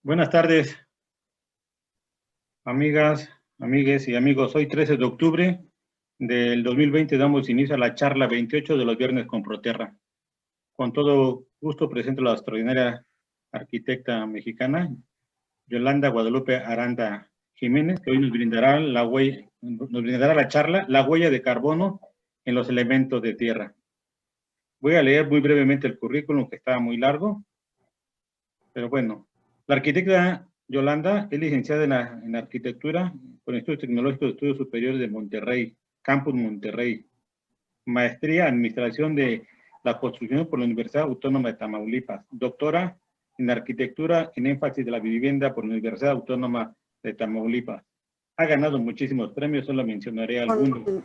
Buenas tardes, amigas, amigues y amigos. Hoy 13 de octubre del 2020 damos inicio a la charla 28 de los viernes con Proterra. Con todo gusto presento a la extraordinaria arquitecta mexicana, Yolanda Guadalupe Aranda Jiménez, que hoy nos brindará la charla La huella de carbono en los elementos de tierra. Voy a leer muy brevemente el currículum, que está muy largo, pero bueno. La arquitecta Yolanda es licenciada en arquitectura por el Instituto Tecnológico de Estudios Superiores de Monterrey, Campus Monterrey. Maestría en Administración de la Construcción por la Universidad Autónoma de Tamaulipas. Doctora en Arquitectura en énfasis de la vivienda por la Universidad Autónoma de Tamaulipas. Ha ganado muchísimos premios, solo mencionaré algunos.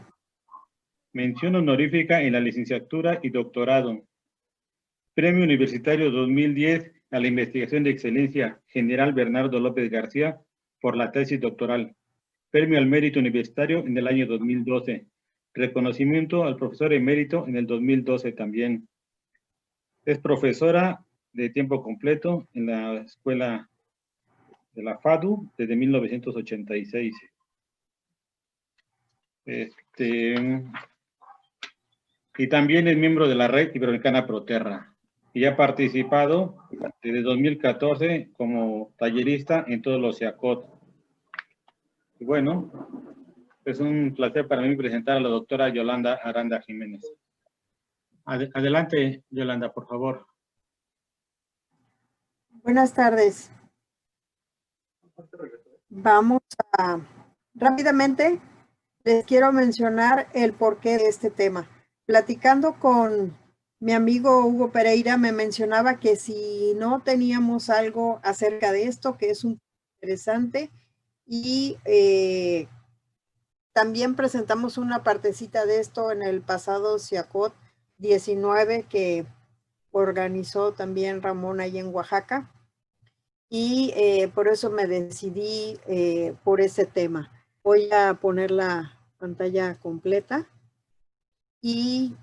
Mención honorífica en la licenciatura y doctorado. Premio Universitario 2010 a la Investigación de Excelencia General Bernardo López García por la tesis doctoral. Premio al Mérito Universitario en el año 2012. Reconocimiento al profesor emérito en el 2012 también. Es profesora de tiempo completo en la escuela de la FADU desde 1986. Y también es miembro de la Red Iberoamericana Proterra. Y ha participado desde 2014 como tallerista en todos los CIACOT. Y bueno, es un placer para mí presentar a la doctora Yolanda Aranda Jiménez. Adelante, Yolanda, por favor. Buenas tardes. Vamos a rápidamente, les quiero mencionar el porqué de este tema. Platicando con mi amigo Hugo Pereira, me mencionaba que si no teníamos algo acerca de esto, que es un interesante, y también presentamos una partecita de esto en el pasado CIACOT 19 que organizó también Ramón ahí en Oaxaca, y por eso me decidí por ese tema. Voy a poner la pantalla completa y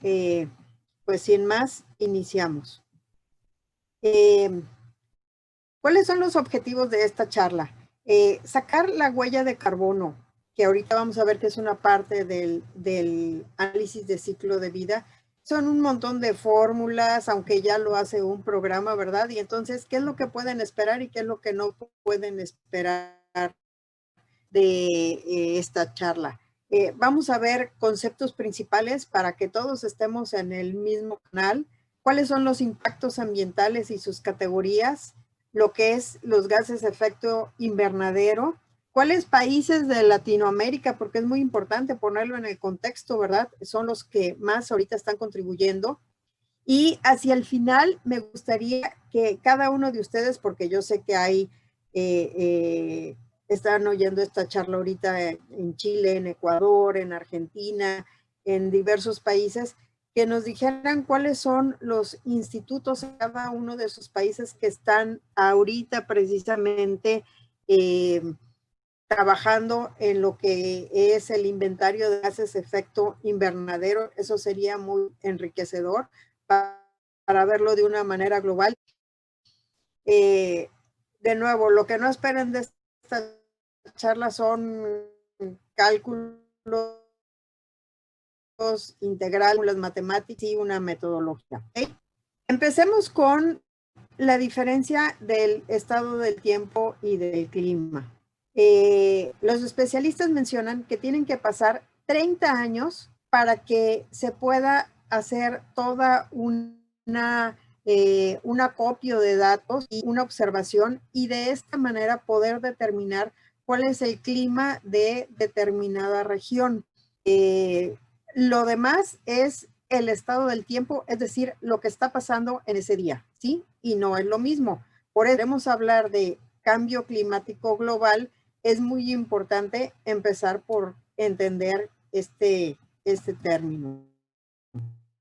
pues sin más, iniciamos. ¿Cuáles son los objetivos de esta charla? Sacar la huella de carbono, que ahorita vamos a ver que es una parte del análisis de ciclo de vida. Son un montón de fórmulas, aunque ya lo hace un programa, ¿verdad? Y entonces, ¿qué es lo que pueden esperar y qué es lo que no pueden esperar de esta charla? Vamos a ver conceptos principales para que todos estemos en el mismo canal. ¿Cuáles son los impactos ambientales y sus categorías? Lo que es los gases de efecto invernadero. ¿Cuáles países de Latinoamérica? Porque es muy importante ponerlo en el contexto, ¿verdad? Son los que más ahorita están contribuyendo. Y hacia el final me gustaría que cada uno de ustedes, porque yo sé que hay, están oyendo esta charla ahorita en Chile, en Ecuador, en Argentina, en diversos países, que nos dijeran cuáles son los institutos en cada uno de esos países que están ahorita precisamente trabajando en lo que es el inventario de gases de efecto invernadero. Eso sería muy enriquecedor para verlo de una manera global. De nuevo, lo que no esperen de esta charla son cálculos integrales, matemáticas y una metodología. ¿Okay? Empecemos con la diferencia del estado del tiempo y del clima. Los especialistas mencionan que tienen que pasar 30 años para que se pueda hacer toda un acopio de datos y una observación, y de esta manera poder determinar cuál es el clima de determinada región. Lo demás es el estado del tiempo, es decir, lo que está pasando en ese día, ¿sí? Y no es lo mismo. Por eso queremos hablar de cambio climático global. Es muy importante empezar por entender este término.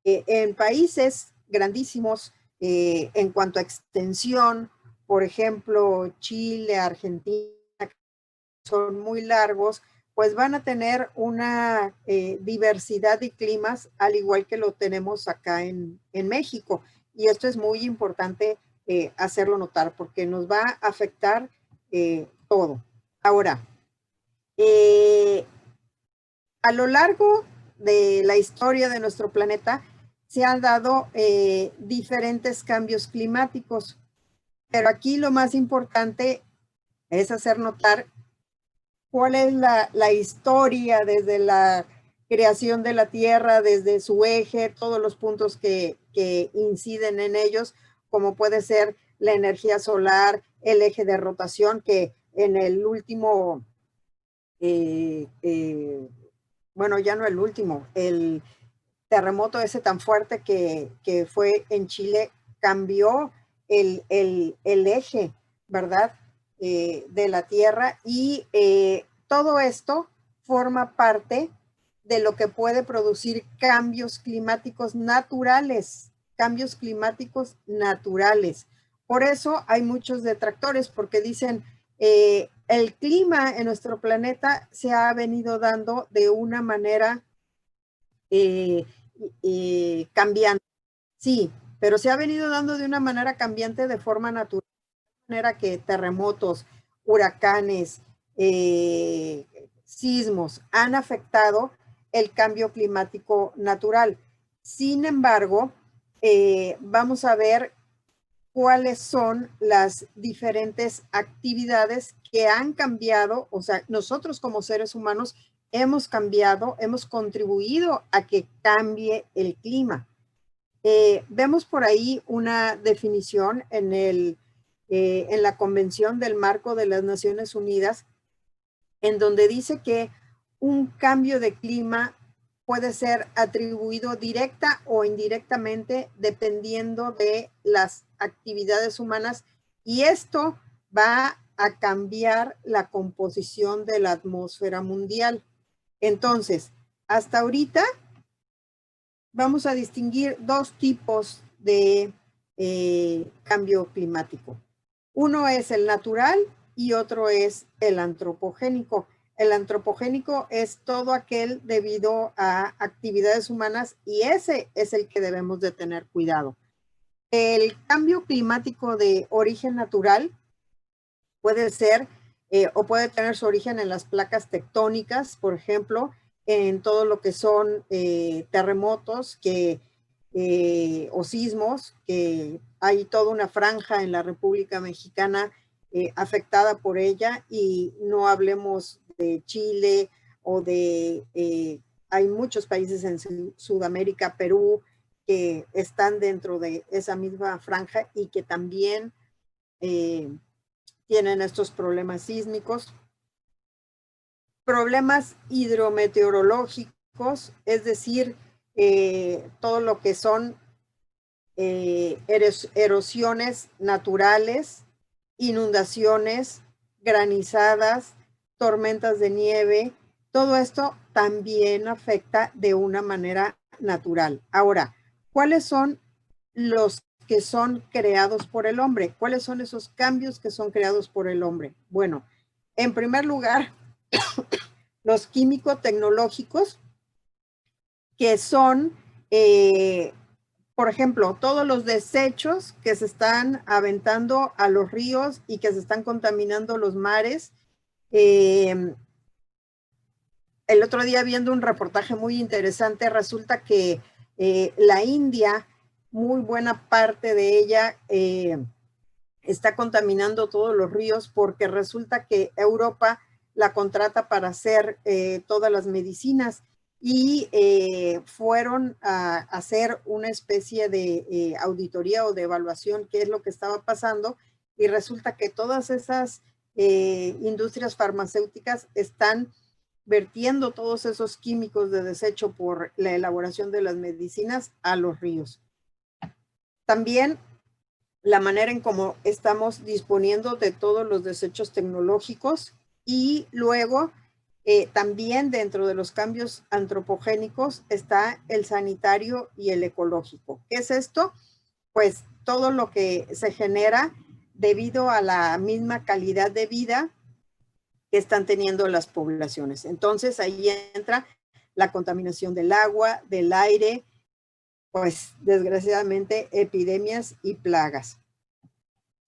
En países grandísimos, en cuanto a extensión, por ejemplo, Chile, Argentina, son muy largos, pues van a tener una diversidad de climas, al igual que lo tenemos acá en México. Y esto es muy importante hacerlo notar, porque nos va a afectar todo. Ahora, a lo largo de la historia de nuestro planeta se han dado diferentes cambios climáticos, pero aquí lo más importante es hacer notar cuál es la historia desde la creación de la Tierra, desde su eje, todos los puntos que inciden en ellos, como puede ser la energía solar, el eje de rotación, que en el último, bueno, ya no el último, el terremoto ese tan fuerte que fue en Chile, cambió el eje, ¿verdad? De la Tierra, y todo esto forma parte de lo que puede producir cambios climáticos naturales, cambios climáticos naturales. Por eso hay muchos detractores, porque dicen, el clima en nuestro planeta se ha venido dando de una manera cambiante. Sí, pero se ha venido dando de una manera cambiante de forma natural, de manera que terremotos, huracanes, sismos han afectado el cambio climático natural. Sin embargo, vamos a ver cuáles son las diferentes actividades que han cambiado, o sea, nosotros como seres humanos hemos cambiado, hemos contribuido a que cambie el clima. Vemos por ahí una definición en la Convención del Marco de las Naciones Unidas, en donde dice que un cambio de clima puede ser atribuido directa o indirectamente dependiendo de las actividades humanas, y esto va a cambiar la composición de la atmósfera mundial. Entonces, hasta ahorita vamos a distinguir dos tipos de cambio climático. Uno es el natural y otro es el antropogénico. El antropogénico es todo aquel debido a actividades humanas, y ese es el que debemos de tener cuidado. El cambio climático de origen natural puede ser o puede tener su origen en las placas tectónicas, por ejemplo, en todo lo que son terremotos o sismos, que hay toda una franja en la República Mexicana afectada por ella, y no hablemos de Chile o hay muchos países en Sudamérica, Perú, que están dentro de esa misma franja y que también tienen estos problemas sísmicos. Problemas hidrometeorológicos, es decir, todo lo que son erosiones naturales, inundaciones, granizadas, tormentas de nieve, todo esto también afecta de una manera natural. Ahora, ¿cuáles son los que son creados por el hombre? ¿Cuáles son esos cambios que son creados por el hombre? Bueno, en primer lugar, los químico-tecnológicos, que son, por ejemplo, todos los desechos que se están aventando a los ríos y que se están contaminando los mares. El otro día, viendo un reportaje muy interesante, resulta que la India, muy buena parte de ella, está contaminando todos los ríos, porque resulta que Europa la contrata para hacer todas las medicinas, y fueron a hacer una especie de auditoría o de evaluación, qué es lo que estaba pasando, y resulta que todas esas industrias farmacéuticas están vertiendo todos esos químicos de desecho por la elaboración de las medicinas a los ríos. También la manera en cómo estamos disponiendo de todos los desechos tecnológicos, y luego también dentro de los cambios antropogénicos está el sanitario y el ecológico. ¿Qué es esto? Pues todo lo que se genera debido a la misma calidad de vida que están teniendo las poblaciones. Entonces ahí entra la contaminación del agua, del aire, pues desgraciadamente epidemias y plagas.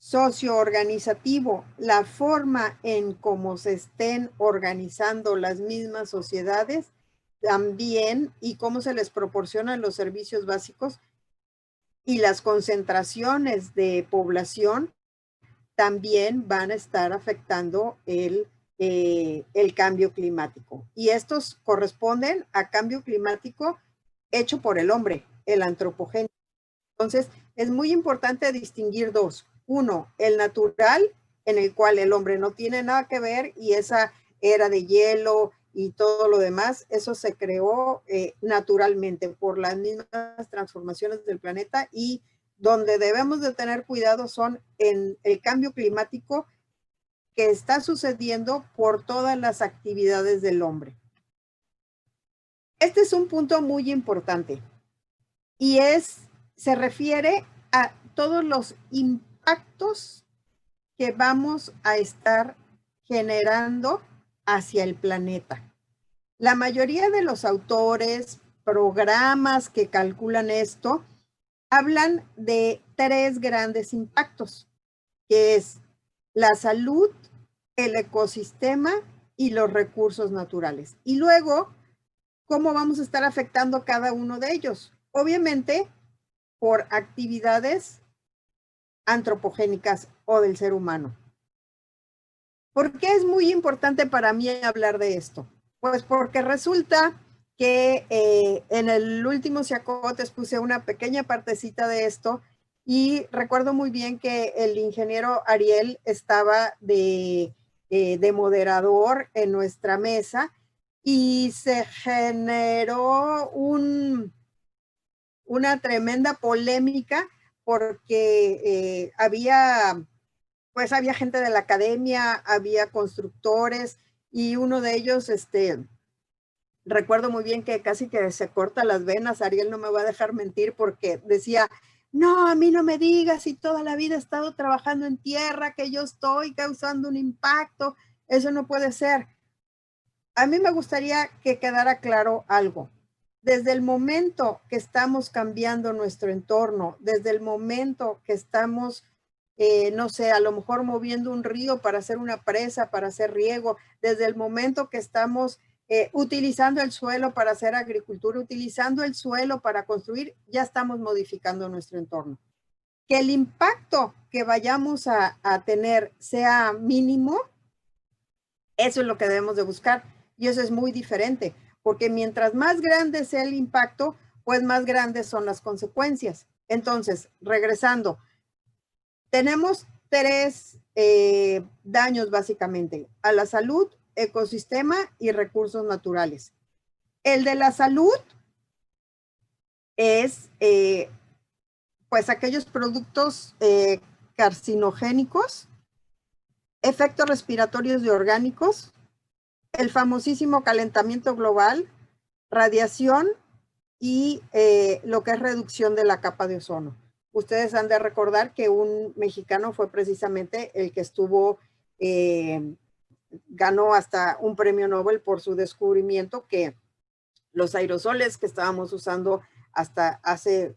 socioorganizativo, la forma en cómo se estén organizando las mismas sociedades, también, y cómo se les proporcionan los servicios básicos y las concentraciones de población, también van a estar afectando el cambio climático. Y estos corresponden a cambio climático hecho por el hombre, el antropogénico. Entonces, es muy importante distinguir dos. Uno, el natural, en el cual el hombre no tiene nada que ver, y esa era de hielo y todo lo demás, eso se creó naturalmente por las mismas transformaciones del planeta, y donde debemos de tener cuidado son en el cambio climático que está sucediendo por todas las actividades del hombre. Este es un punto muy importante y se refiere a todos los impactos que vamos a estar generando hacia el planeta. La mayoría de los autores, programas que calculan esto, hablan de 3 grandes impactos, que es la salud, el ecosistema y los recursos naturales. Y luego, ¿cómo vamos a estar afectando cada uno de ellos? Obviamente, por actividades antropogénicas o del ser humano. ¿Por qué es muy importante para mí hablar de esto? Pues porque resulta que en el último Ciacotes puse una pequeña partecita de esto, y recuerdo muy bien que el ingeniero Ariel estaba de moderador en nuestra mesa, y se generó una tremenda polémica porque había gente de la academia, había constructores, y uno de ellos, recuerdo muy bien que casi que se corta las venas, Ariel no me va a dejar mentir, porque decía, no, a mí no me digas, si toda la vida he estado trabajando en tierra, que yo estoy causando un impacto, eso no puede ser. A mí me gustaría que quedara claro algo. Desde el momento que estamos cambiando nuestro entorno, desde el momento que estamos, no sé, a lo mejor moviendo un río para hacer una presa, para hacer riego, desde el momento que estamos utilizando el suelo para hacer agricultura, utilizando el suelo para construir, ya estamos modificando nuestro entorno. Que el impacto que vayamos a tener sea mínimo, eso es lo que debemos de buscar, y eso es muy diferente, porque mientras más grande sea el impacto, pues más grandes son las consecuencias. Entonces, regresando, tenemos 3 daños básicamente: a la salud, ecosistema y recursos naturales. El de la salud es pues aquellos productos carcinogénicos, efectos respiratorios y orgánicos, el famosísimo calentamiento global, radiación y lo que es reducción de la capa de ozono. Ustedes han de recordar que un mexicano fue precisamente el que ganó hasta un premio Nobel por su descubrimiento, que los aerosoles que estábamos usando hasta hace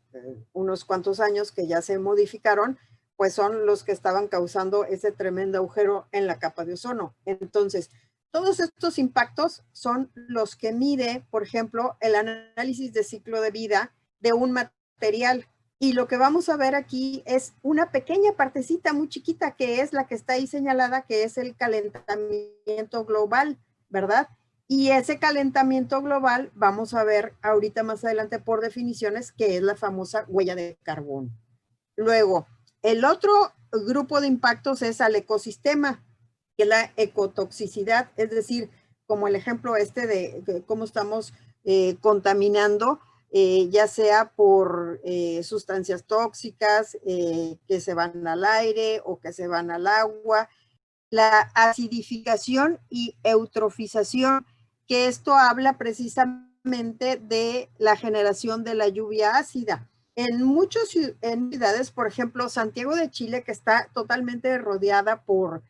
unos cuantos años, que ya se modificaron, pues son los que estaban causando ese tremendo agujero en la capa de ozono. Entonces, todos estos impactos son los que mide, por ejemplo, el análisis de ciclo de vida de un material. Y lo que vamos a ver aquí es una pequeña partecita muy chiquita, que es la que está ahí señalada, que es el calentamiento global, ¿verdad? Y ese calentamiento global vamos a ver ahorita más adelante por definiciones, que es la famosa huella de carbono. Luego, el otro grupo de impactos es al ecosistema, que es la ecotoxicidad, es decir, como el ejemplo de cómo estamos contaminando, ya sea por sustancias tóxicas que se van al aire o que se van al agua, la acidificación y eutrofización, que esto habla precisamente de la generación de la lluvia ácida. En muchas ciudades, por ejemplo, Santiago de Chile, que está totalmente rodeada por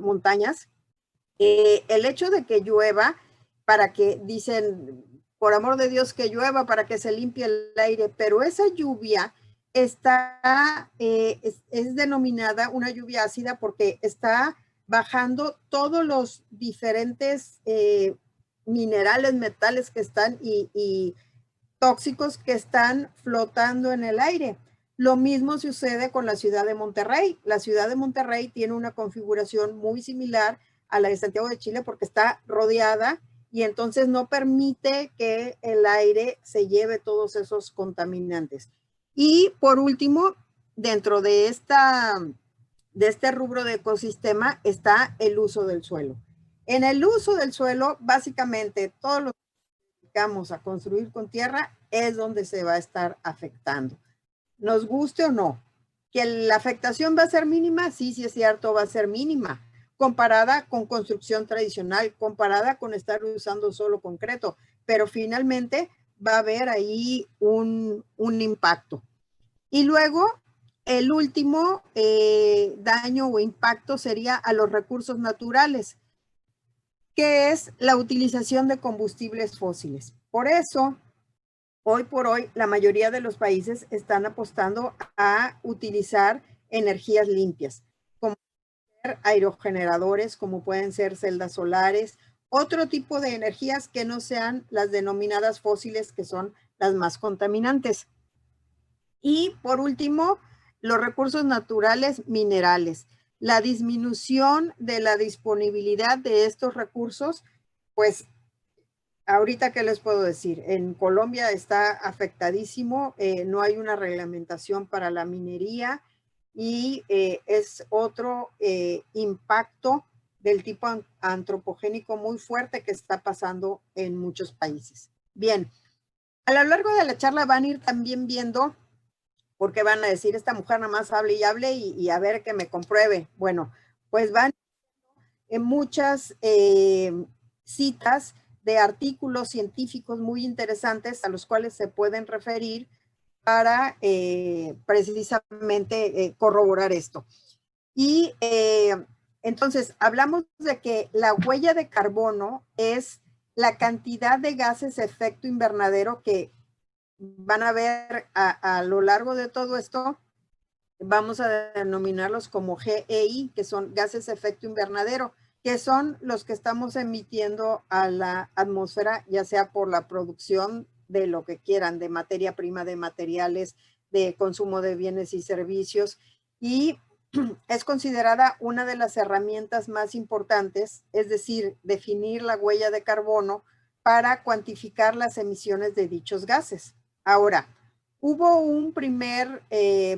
montañas, el hecho de que llueva, para que dicen, por amor de Dios que llueva para que se limpie el aire, pero esa lluvia está, es denominada una lluvia ácida porque está bajando todos los diferentes minerales, metales que están y tóxicos que están flotando en el aire. Lo mismo sucede con la ciudad de Monterrey. La ciudad de Monterrey tiene una configuración muy similar a la de Santiago de Chile porque está rodeada y entonces no permite que el aire se lleve todos esos contaminantes. Y por último, dentro de este rubro de ecosistema está el uso del suelo. En el uso del suelo, básicamente, todo lo que dedicamos a construir con tierra es donde se va a estar afectando. Nos guste o no. ¿Que la afectación va a ser mínima? Sí, sí es cierto, va a ser mínima, comparada con construcción tradicional, comparada con estar usando solo concreto, pero finalmente va a haber ahí un impacto. Y luego, el último daño o impacto sería a los recursos naturales, que es la utilización de combustibles fósiles. Por eso, hoy por hoy, la mayoría de los países están apostando a utilizar energías limpias, como pueden ser aerogeneradores, como pueden ser celdas solares, otro tipo de energías que no sean las denominadas fósiles, que son las más contaminantes. Y por último, los recursos naturales minerales. La disminución de la disponibilidad de estos recursos, pues ahorita, ¿qué les puedo decir? En Colombia está afectadísimo, no hay una reglamentación para la minería y es otro impacto del tipo antropogénico muy fuerte que está pasando en muchos países. Bien, a lo largo de la charla van a ir también viendo, porque van a decir, esta mujer nada más hable y hable y a ver que me compruebe. Bueno, pues van en muchas citas de artículos científicos muy interesantes a los cuales se pueden referir para precisamente corroborar esto. Y entonces hablamos de que la huella de carbono es la cantidad de gases de efecto invernadero que van a ver a lo largo de todo esto. Vamos a denominarlos como GEI, que son gases de efecto invernadero, que son los que estamos emitiendo a la atmósfera, ya sea por la producción de lo que quieran, de materia prima, de materiales, de consumo de bienes y servicios, y es considerada una de las herramientas más importantes, es decir, definir la huella de carbono para cuantificar las emisiones de dichos gases. Ahora, hubo un primer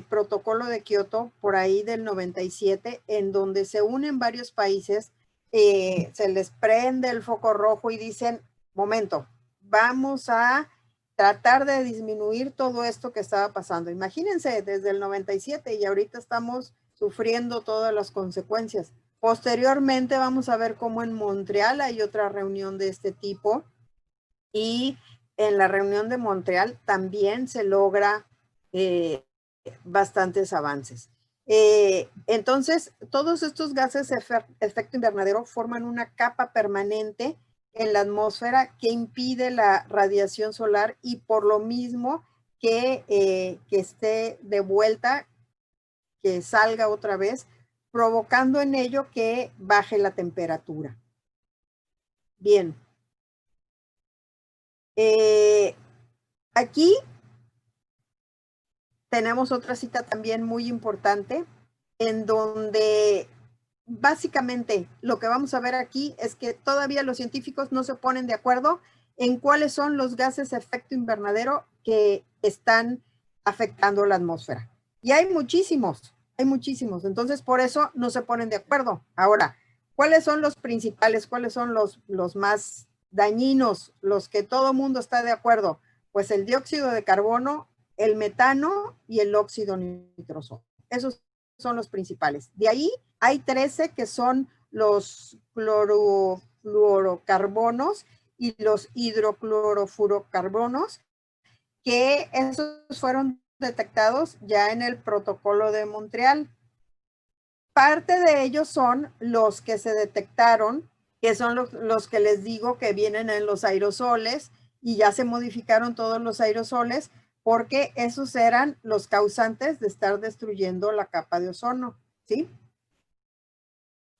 protocolo de Kioto por ahí del 97 en donde se unen varios países, se les prende el foco rojo y dicen, momento, vamos a tratar de disminuir todo esto que estaba pasando. Imagínense, desde el 97 y ahorita estamos sufriendo todas las consecuencias. Posteriormente vamos a ver cómo en Montreal hay otra reunión de este tipo y en la reunión de Montreal también se logra bastantes avances. Entonces, todos estos gases de efecto invernadero forman una capa permanente en la atmósfera que impide la radiación solar y por lo mismo que esté de vuelta, que salga otra vez, provocando en ello que baje la temperatura. Bien. Aquí tenemos otra cita también muy importante en donde básicamente lo que vamos a ver aquí es que todavía los científicos no se ponen de acuerdo en cuáles son los gases de efecto invernadero que están afectando la atmósfera. Y hay muchísimos. Entonces, por eso no se ponen de acuerdo. Ahora, ¿cuáles son los principales? ¿Cuáles son los más dañinos? Los que todo mundo está de acuerdo. Pues el dióxido de carbono, el metano y el óxido nitroso. Esos son los principales. De ahí hay 13 que son los clorofluorocarbonos y los hidroclorofurocarbonos, que esos fueron detectados ya en el protocolo de Montreal. Parte de ellos son los que se detectaron, que son los que les digo que vienen en los aerosoles y ya se modificaron todos los aerosoles porque esos eran los causantes de estar destruyendo la capa de ozono, ¿sí?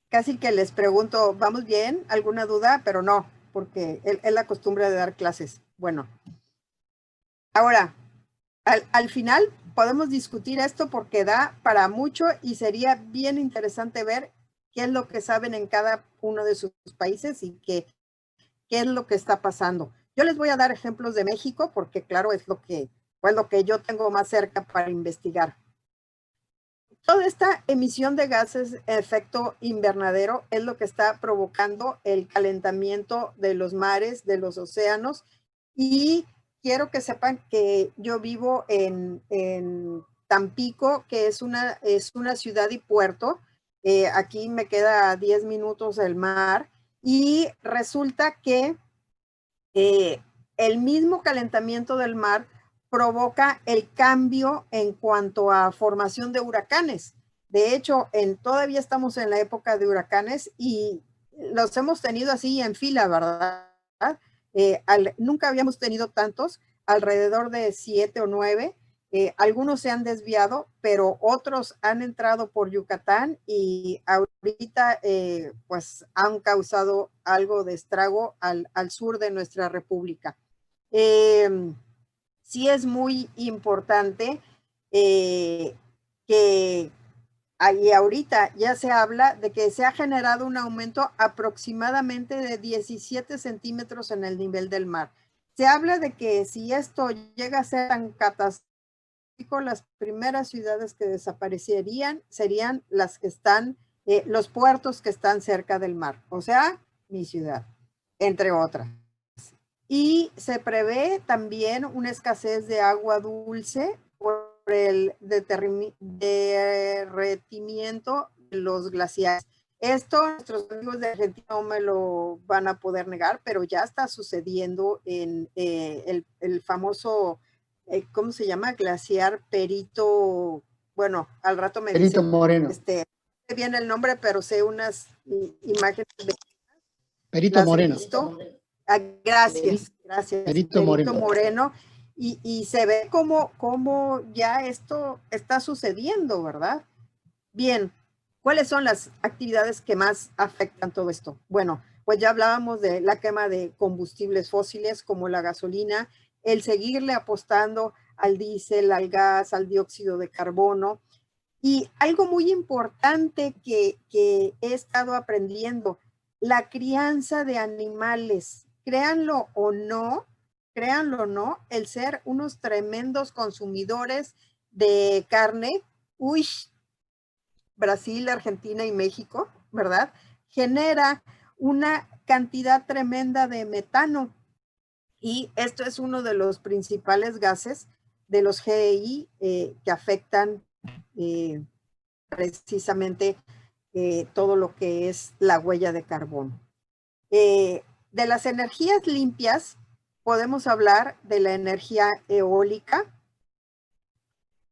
Casi que les pregunto, ¿vamos bien? ¿Alguna duda? Pero no, porque es la costumbre de dar clases. Bueno, ahora, al final podemos discutir esto porque da para mucho y sería bien interesante ver qué es lo que saben en cada uno de sus países y qué es lo que está pasando. Yo les voy a dar ejemplos de México porque claro, es lo que yo tengo más cerca para investigar. Toda esta emisión de gases de efecto invernadero es lo que está provocando el calentamiento de los mares, de los océanos, y quiero que sepan que yo vivo en Tampico, que es una ciudad y puerto. Aquí me queda a 10 minutos el mar, y resulta que el mismo calentamiento del mar provoca el cambio en cuanto a formación de huracanes. De hecho, todavía estamos en la época de huracanes y los hemos tenido así en fila, ¿verdad? Nunca habíamos tenido tantos, alrededor de 7 o 9. Algunos se han desviado, pero otros han entrado por Yucatán y ahorita pues han causado algo de estrago al sur de nuestra república. Sí es muy importante que ahí ahorita ya se habla de que se ha generado un aumento aproximadamente de 17 centímetros en el nivel del mar. Se habla de que si esto llega a ser tan catastrófico, las primeras ciudades que desaparecerían serían las que están, los puertos que están cerca del mar, o sea, mi ciudad, entre otras. Y se prevé también una escasez de agua dulce por el derretimiento de los glaciares. Esto nuestros amigos de Argentina no me lo van a poder negar, pero ya está sucediendo en el famoso, ¿cómo se llama? Glaciar Perito, bueno, al rato me Perito dicen, Moreno. No sé bien el nombre, pero sé unas imágenes de... Perito Moreno. Gracias, gracias. Perito Moreno. Y se ve cómo ya esto está sucediendo, ¿verdad? Bien, ¿cuáles son las actividades que más afectan todo esto? Bueno, pues ya hablábamos de la quema de combustibles fósiles como la gasolina, el seguirle apostando al diésel, al gas, al dióxido de carbono. Y algo muy importante que he estado aprendiendo, la crianza de animales. Créanlo o no, el ser unos tremendos consumidores de carne, uy, Brasil, Argentina y México, ¿verdad? Genera una cantidad tremenda de metano. Y esto es uno de los principales gases de los GEI que afectan precisamente todo lo que es la huella de carbono. De las energías limpias, podemos hablar de la energía eólica.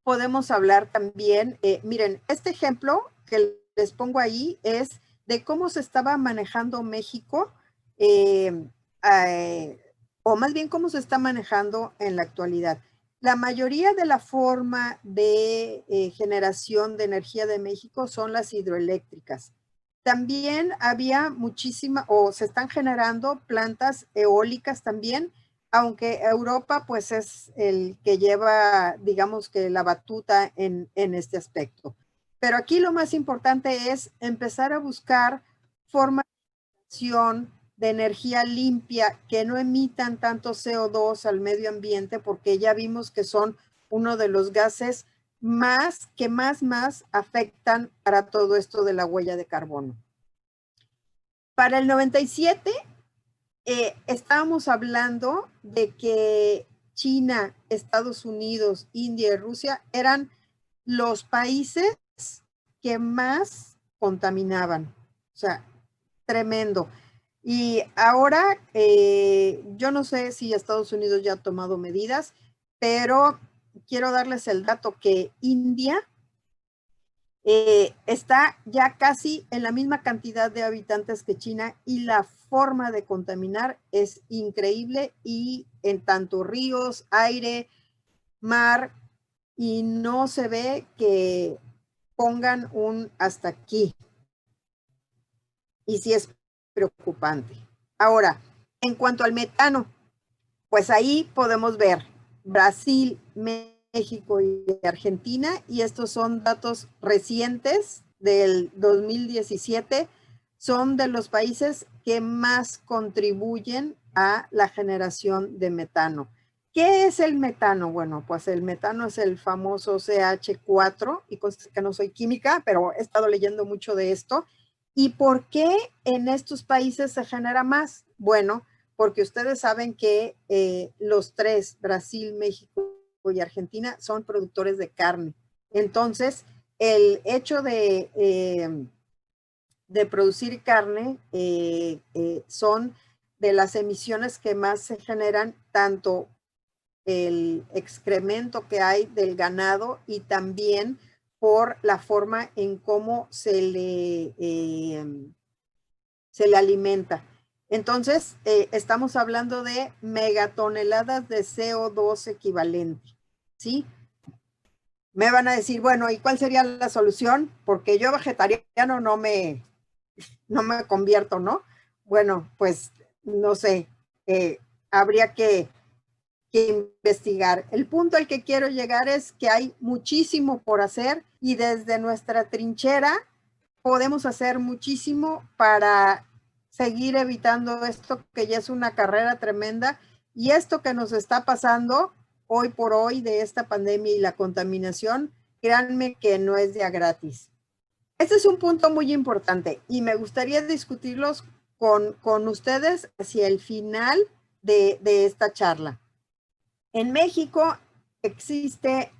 Podemos hablar también, miren, este ejemplo que les pongo ahí es de cómo se estaba manejando México, o más bien cómo se está manejando en la actualidad. La mayoría de la forma de generación de energía de México son las hidroeléctricas. También había muchísima, o se están generando plantas eólicas también, aunque Europa pues es el que lleva, digamos que la batuta en este aspecto. Pero aquí lo más importante es empezar a buscar formas de energía limpia que no emitan tanto CO2 al medio ambiente, porque ya vimos que son uno de los gases que más afectan para todo esto de la huella de carbono. Para el 97 estábamos hablando de que China, Estados Unidos, India y Rusia eran los países que más contaminaban. O sea, tremendo. Y ahora, yo no sé si Estados Unidos ya ha tomado medidas, pero quiero darles el dato que India está ya casi en la misma cantidad de habitantes que China y la forma de contaminar es increíble y en tanto ríos, aire, mar, y no se ve que pongan un hasta aquí. Y sí es preocupante. Ahora, en cuanto al metano, pues ahí podemos ver Brasil, México y Argentina, y estos son datos recientes del 2017, son de los países que más contribuyen a la generación de metano. ¿Qué es el metano? Bueno, pues el metano es el famoso CH4, y cosas que no soy química, pero he estado leyendo mucho de esto. ¿Y por qué en estos países se genera más? Bueno, porque ustedes saben que los tres, Brasil, México y Argentina, son productores de carne. Entonces, el hecho de producir carne son de las emisiones que más se generan, tanto el excremento que hay del ganado y también por la forma en cómo se le alimenta. Entonces, estamos hablando de megatoneladas de CO2 equivalente, ¿sí? Me van a decir, bueno, ¿y cuál sería la solución? Porque yo vegetariano no me convierto, ¿no? Bueno, pues, no sé, habría que investigar. El punto al que quiero llegar es que hay muchísimo por hacer, y desde nuestra trinchera podemos hacer muchísimo para seguir evitando esto, que ya es una carrera tremenda, y esto que nos está pasando hoy por hoy de esta pandemia y la contaminación, créanme que no es de a gratis. Este es un punto muy importante y me gustaría discutirlos con ustedes hacia el final de esta charla. En México existe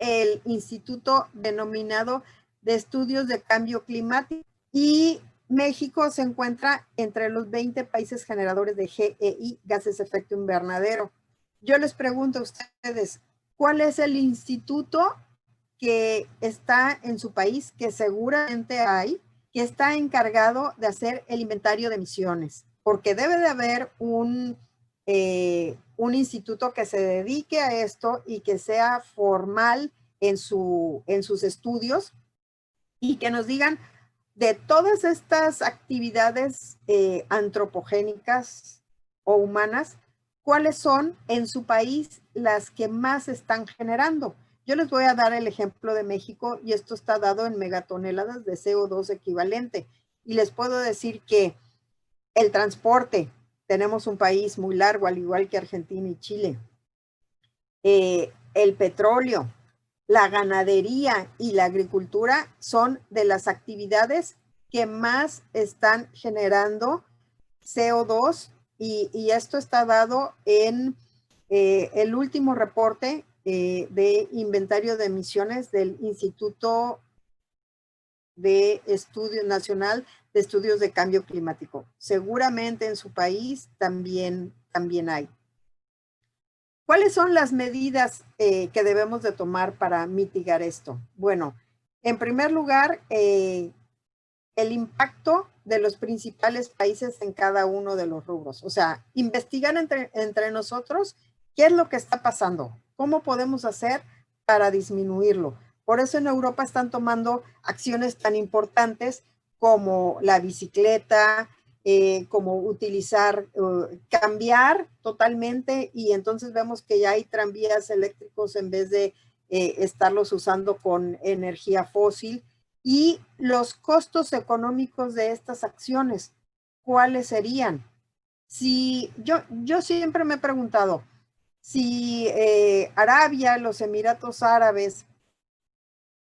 el instituto denominado de Estudios de Cambio Climático, y México se encuentra entre los 20 países generadores de GEI, gases de efecto invernadero. Yo les pregunto a ustedes, ¿cuál es el instituto que está en su país, que seguramente hay, que está encargado de hacer el inventario de emisiones? Porque debe de haber un instituto que se dedique a esto y que sea formal en sus estudios, y que nos digan de todas estas actividades antropogénicas o humanas, cuáles son en su país las que más están generando. Yo les voy a dar el ejemplo de México, y esto está dado en megatoneladas de CO2 equivalente. Y les puedo decir que el transporte, tenemos un país muy largo, al igual que Argentina y Chile. El petróleo, la ganadería y la agricultura son de las actividades que más están generando CO2, y esto está dado en el último reporte de inventario de emisiones del Instituto de Estudio Nacional de Estudios de Cambio Climático. Seguramente en su país también hay. ¿Cuáles son las medidas que debemos de tomar para mitigar esto? Bueno, en primer lugar, el impacto de los principales países en cada uno de los rubros. O sea, investigar entre nosotros qué es lo que está pasando, cómo podemos hacer para disminuirlo. Por eso en Europa están tomando acciones tan importantes como la bicicleta, como utilizar, cambiar totalmente, y entonces vemos que ya hay tranvías eléctricos en vez de estarlos usando con energía fósil. Y los costos económicos de estas acciones, ¿cuáles serían? Si yo siempre me he preguntado, si Arabia, los Emiratos Árabes,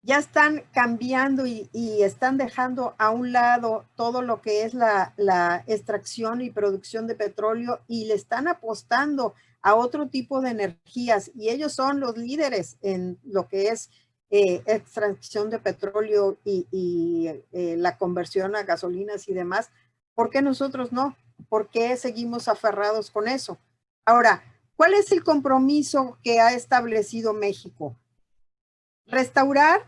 ya están cambiando y están dejando a un lado todo lo que es la extracción y producción de petróleo, y le están apostando a otro tipo de energías, y ellos son los líderes en lo que es extracción de petróleo y la conversión a gasolinas y demás. ¿Por qué nosotros no? ¿Por qué seguimos aferrados con eso? Ahora, ¿cuál es el compromiso que ha establecido México? Restaurar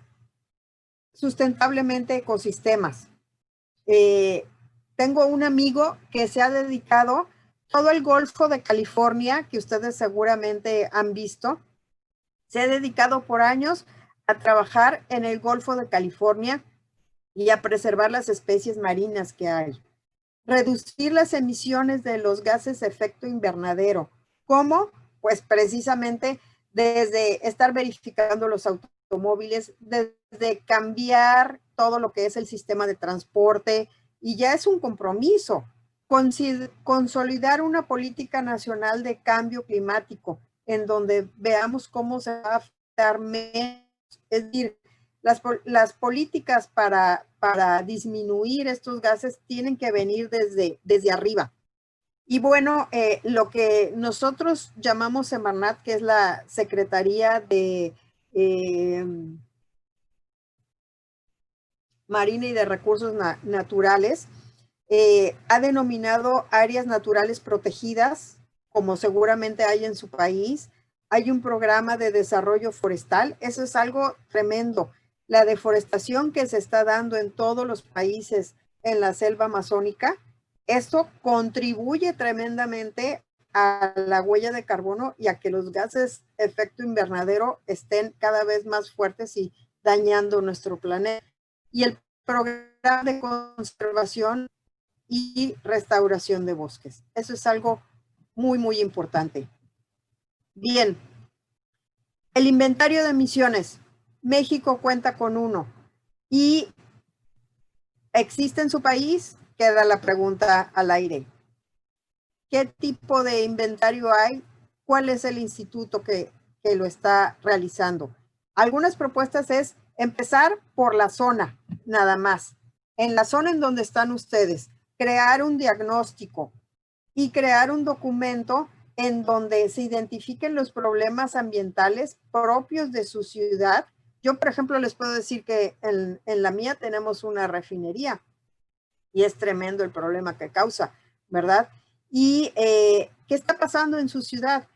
sustentablemente ecosistemas. Tengo un amigo que se ha dedicado todo el Golfo de California, que ustedes seguramente han visto, Se ha dedicado por años a trabajar en el Golfo de California y a preservar las especies marinas que hay. Reducir las emisiones de los gases de efecto invernadero. ¿Cómo? Pues precisamente desde estar verificando los automóviles, desde cambiar todo lo que es el sistema de transporte, y ya es un compromiso. Consolidar una política nacional de cambio climático, en donde veamos cómo se va a afectar menos, es decir, las políticas para disminuir estos gases tienen que venir desde arriba. Y bueno, lo que nosotros llamamos Semarnat, que es la Secretaría de Marina y de Recursos Naturales, ha denominado áreas naturales protegidas, como seguramente hay en su país. Hay un programa de desarrollo forestal, eso es algo tremendo. La deforestación que se está dando en todos los países en la selva amazónica, esto contribuye tremendamente a la huella de carbono y a que los gases de efecto invernadero estén cada vez más fuertes y dañando nuestro planeta. Y el programa de conservación y restauración de bosques. Eso es algo muy, muy importante. Bien, el inventario de emisiones. México cuenta con uno. ¿Y existe en su país? Queda la pregunta al aire. ¿Qué tipo de inventario hay? ¿Cuál es el instituto que lo está realizando? Algunas propuestas es empezar por la zona, nada más. En la zona en donde están ustedes, crear un diagnóstico y crear un documento en donde se identifiquen los problemas ambientales propios de su ciudad. Yo, por ejemplo, les puedo decir que en la mía tenemos una refinería y es tremendo el problema que causa, ¿verdad? Y ¿qué está pasando en su ciudad?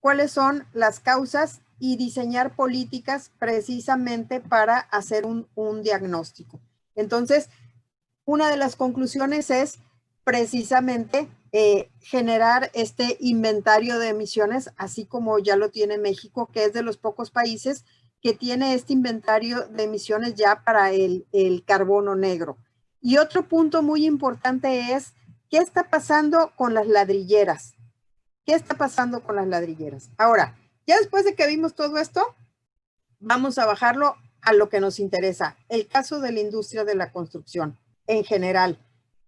¿Cuáles son las causas? Y diseñar políticas precisamente para hacer un diagnóstico. Entonces, una de las conclusiones es precisamente generar este inventario de emisiones, así como ya lo tiene México, que es de los pocos países que tiene este inventario de emisiones ya para el carbono negro. Y otro punto muy importante es, ¿qué está pasando con las ladrilleras? ¿Qué está pasando con las ladrilleras? Ahora, ya después de que vimos todo esto, vamos a bajarlo a lo que nos interesa, el caso de la industria de la construcción en general.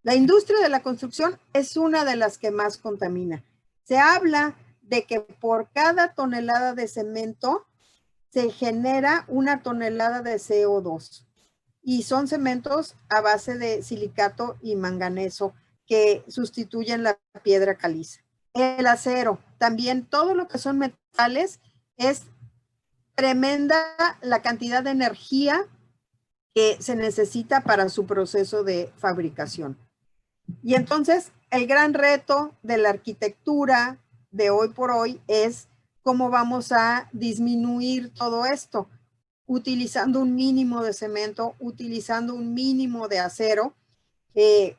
La industria de la construcción es una de las que más contamina. Se habla de que por cada tonelada de cemento se genera una tonelada de CO2. Y son cementos a base de silicato y manganeso que sustituyen la piedra caliza. El acero, también todo lo que son metales, es tremenda la cantidad de energía que se necesita para su proceso de fabricación. Y entonces, el gran reto de la arquitectura de hoy por hoy es cómo vamos a disminuir todo esto, utilizando un mínimo de cemento, utilizando un mínimo de acero.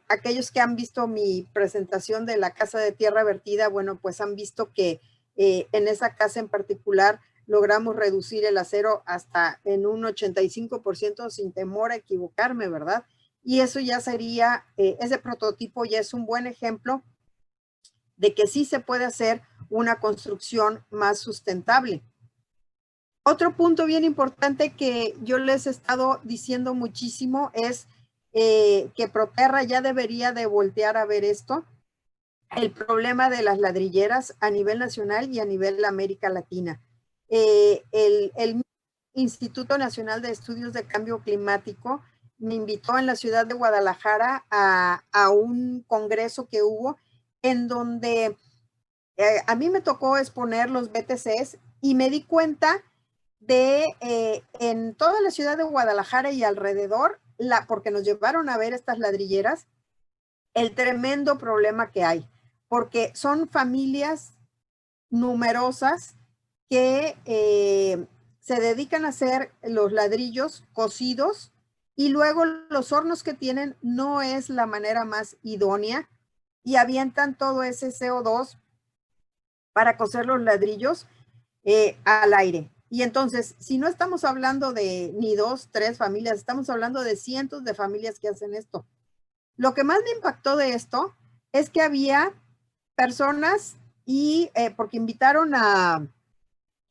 Aquellos que han visto mi presentación de la casa de tierra vertida, bueno, pues han visto que en esa casa en particular logramos reducir el acero hasta en un 85% sin temor a equivocarme, ¿verdad? Y eso ya sería, ese prototipo ya es un buen ejemplo de que sí se puede hacer una construcción más sustentable. Otro punto bien importante que yo les he estado diciendo muchísimo es que Proterra ya debería de voltear a ver esto, el problema de las ladrilleras a nivel nacional y a nivel América Latina. El Instituto Nacional de Estudios de Cambio Climático me invitó en la ciudad de Guadalajara a un congreso que hubo en donde a mí me tocó exponer los BTCs y me di cuenta de en toda la ciudad de Guadalajara y alrededor, porque nos llevaron a ver estas ladrilleras, el tremendo problema que hay, porque son familias numerosas que se dedican a hacer los ladrillos cocidos y luego los hornos que tienen no es la manera más idónea y avientan todo ese CO2 para cocer los ladrillos al aire. Y entonces, si no estamos hablando de ni 2, 3 familias, estamos hablando de cientos de familias que hacen esto. Lo que más me impactó de esto es que había personas y porque invitaron a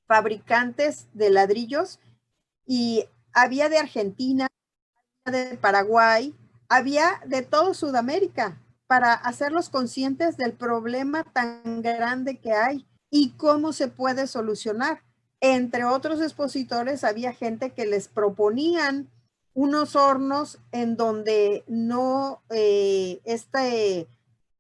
fabricantes de ladrillos y había de Argentina, de Paraguay, había de todo Sudamérica para hacerlos conscientes del problema tan grande que hay y cómo se puede solucionar. Entre otros expositores había gente que les proponían unos hornos en donde no esta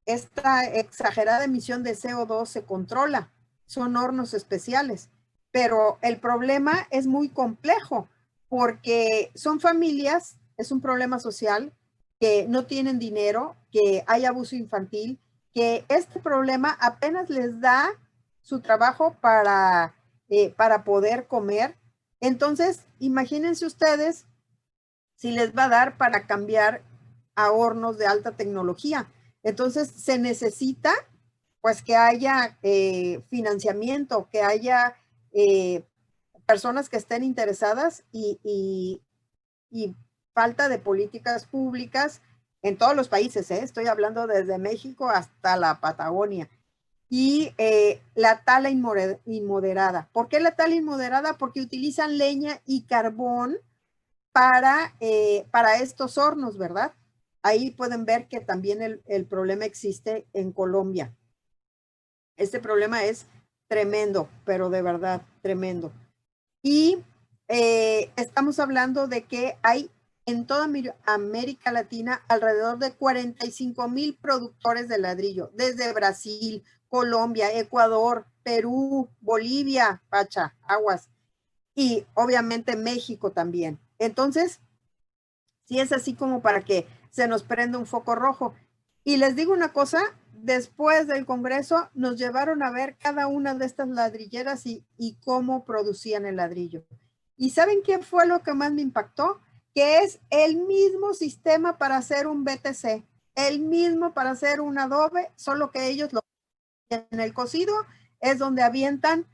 exagerada emisión de CO2 se controla. Son hornos especiales. Pero el problema es muy complejo porque son familias, es un problema social, que no tienen dinero, que hay abuso infantil, que este problema apenas les da su trabajo para poder comer. Entonces, imagínense ustedes si les va a dar para cambiar a hornos de alta tecnología. Entonces, se necesita pues que haya financiamiento, que haya personas que estén interesadas y falta de políticas públicas en todos los países, estoy hablando desde México hasta la Patagonia. Y la tala inmoderada. ¿Por qué la tala inmoderada? Porque utilizan leña y carbón para estos hornos, ¿verdad? Ahí pueden ver que también el problema existe en Colombia. Este problema es tremendo, pero de verdad tremendo. Y estamos hablando de que hay en toda América Latina alrededor de 45,000 productores de ladrillo, desde Brasil, Colombia, Ecuador, Perú, Bolivia, Pacha, Aguas, y obviamente México también. Entonces, sí es así como para que se nos prenda un foco rojo. Y les digo una cosa, después del Congreso nos llevaron a ver cada una de estas ladrilleras y cómo producían el ladrillo. ¿Y saben qué fue lo que más me impactó? Que es el mismo sistema para hacer un BTC, el mismo para hacer un adobe, solo que ellos en el cocido es donde avientan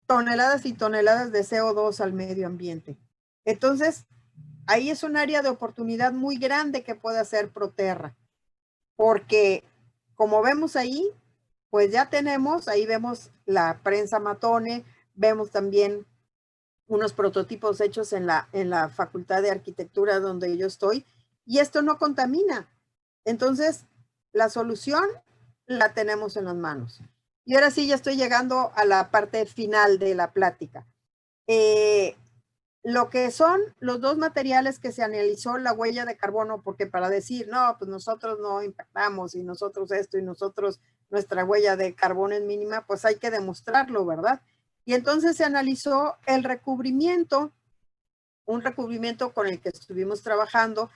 toneladas y toneladas de CO2 al medio ambiente. Entonces, ahí es un área de oportunidad muy grande que puede hacer Proterra, porque como vemos ahí, pues ya tenemos, ahí vemos la prensa Matone, vemos también unos prototipos hechos en la Facultad de Arquitectura donde yo estoy, y esto no contamina. Entonces, la solución la tenemos en las manos. Y ahora sí, ya estoy llegando a la parte final de la plática. Lo que son los dos materiales que se analizó la huella de carbono, porque para decir, no, pues nosotros no impactamos y nosotros esto y nosotros nuestra huella de carbono es mínima, pues hay que demostrarlo, ¿verdad? Y entonces se analizó el recubrimiento, un recubrimiento con el que estuvimos trabajando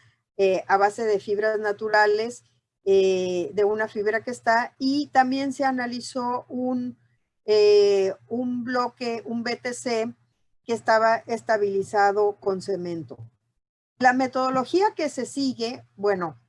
a base de fibras naturales, de una fibra que está, y también se analizó un bloque, un BTC, que estaba estabilizado con cemento. La metodología que se sigue, bueno,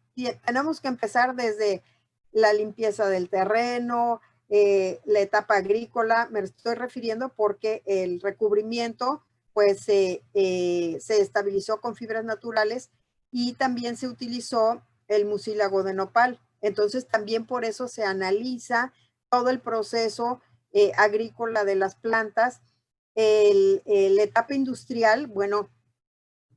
tenemos que empezar desde la limpieza del terreno, la etapa agrícola, me estoy refiriendo porque el recubrimiento pues se estabilizó con fibras naturales y también se utilizó el mucílago de nopal. Entonces también por eso se analiza todo el proceso agrícola de las plantas. La etapa industrial, bueno,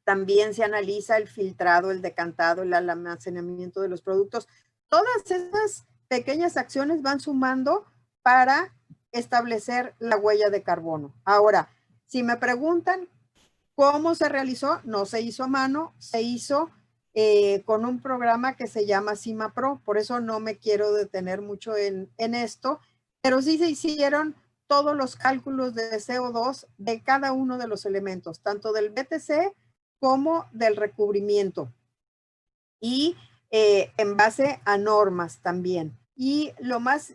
también se analiza el filtrado, el decantado, el almacenamiento de los productos. Todas esas pequeñas acciones van sumando para establecer la huella de carbono. Ahora, si me preguntan cómo se realizó, no se hizo a mano, se hizo con un programa que se llama CIMAPRO, por eso no me quiero detener mucho en esto, pero sí se hicieron todos los cálculos de CO2 de cada uno de los elementos, tanto del BTC como del recubrimiento, y en base a normas también. Y lo más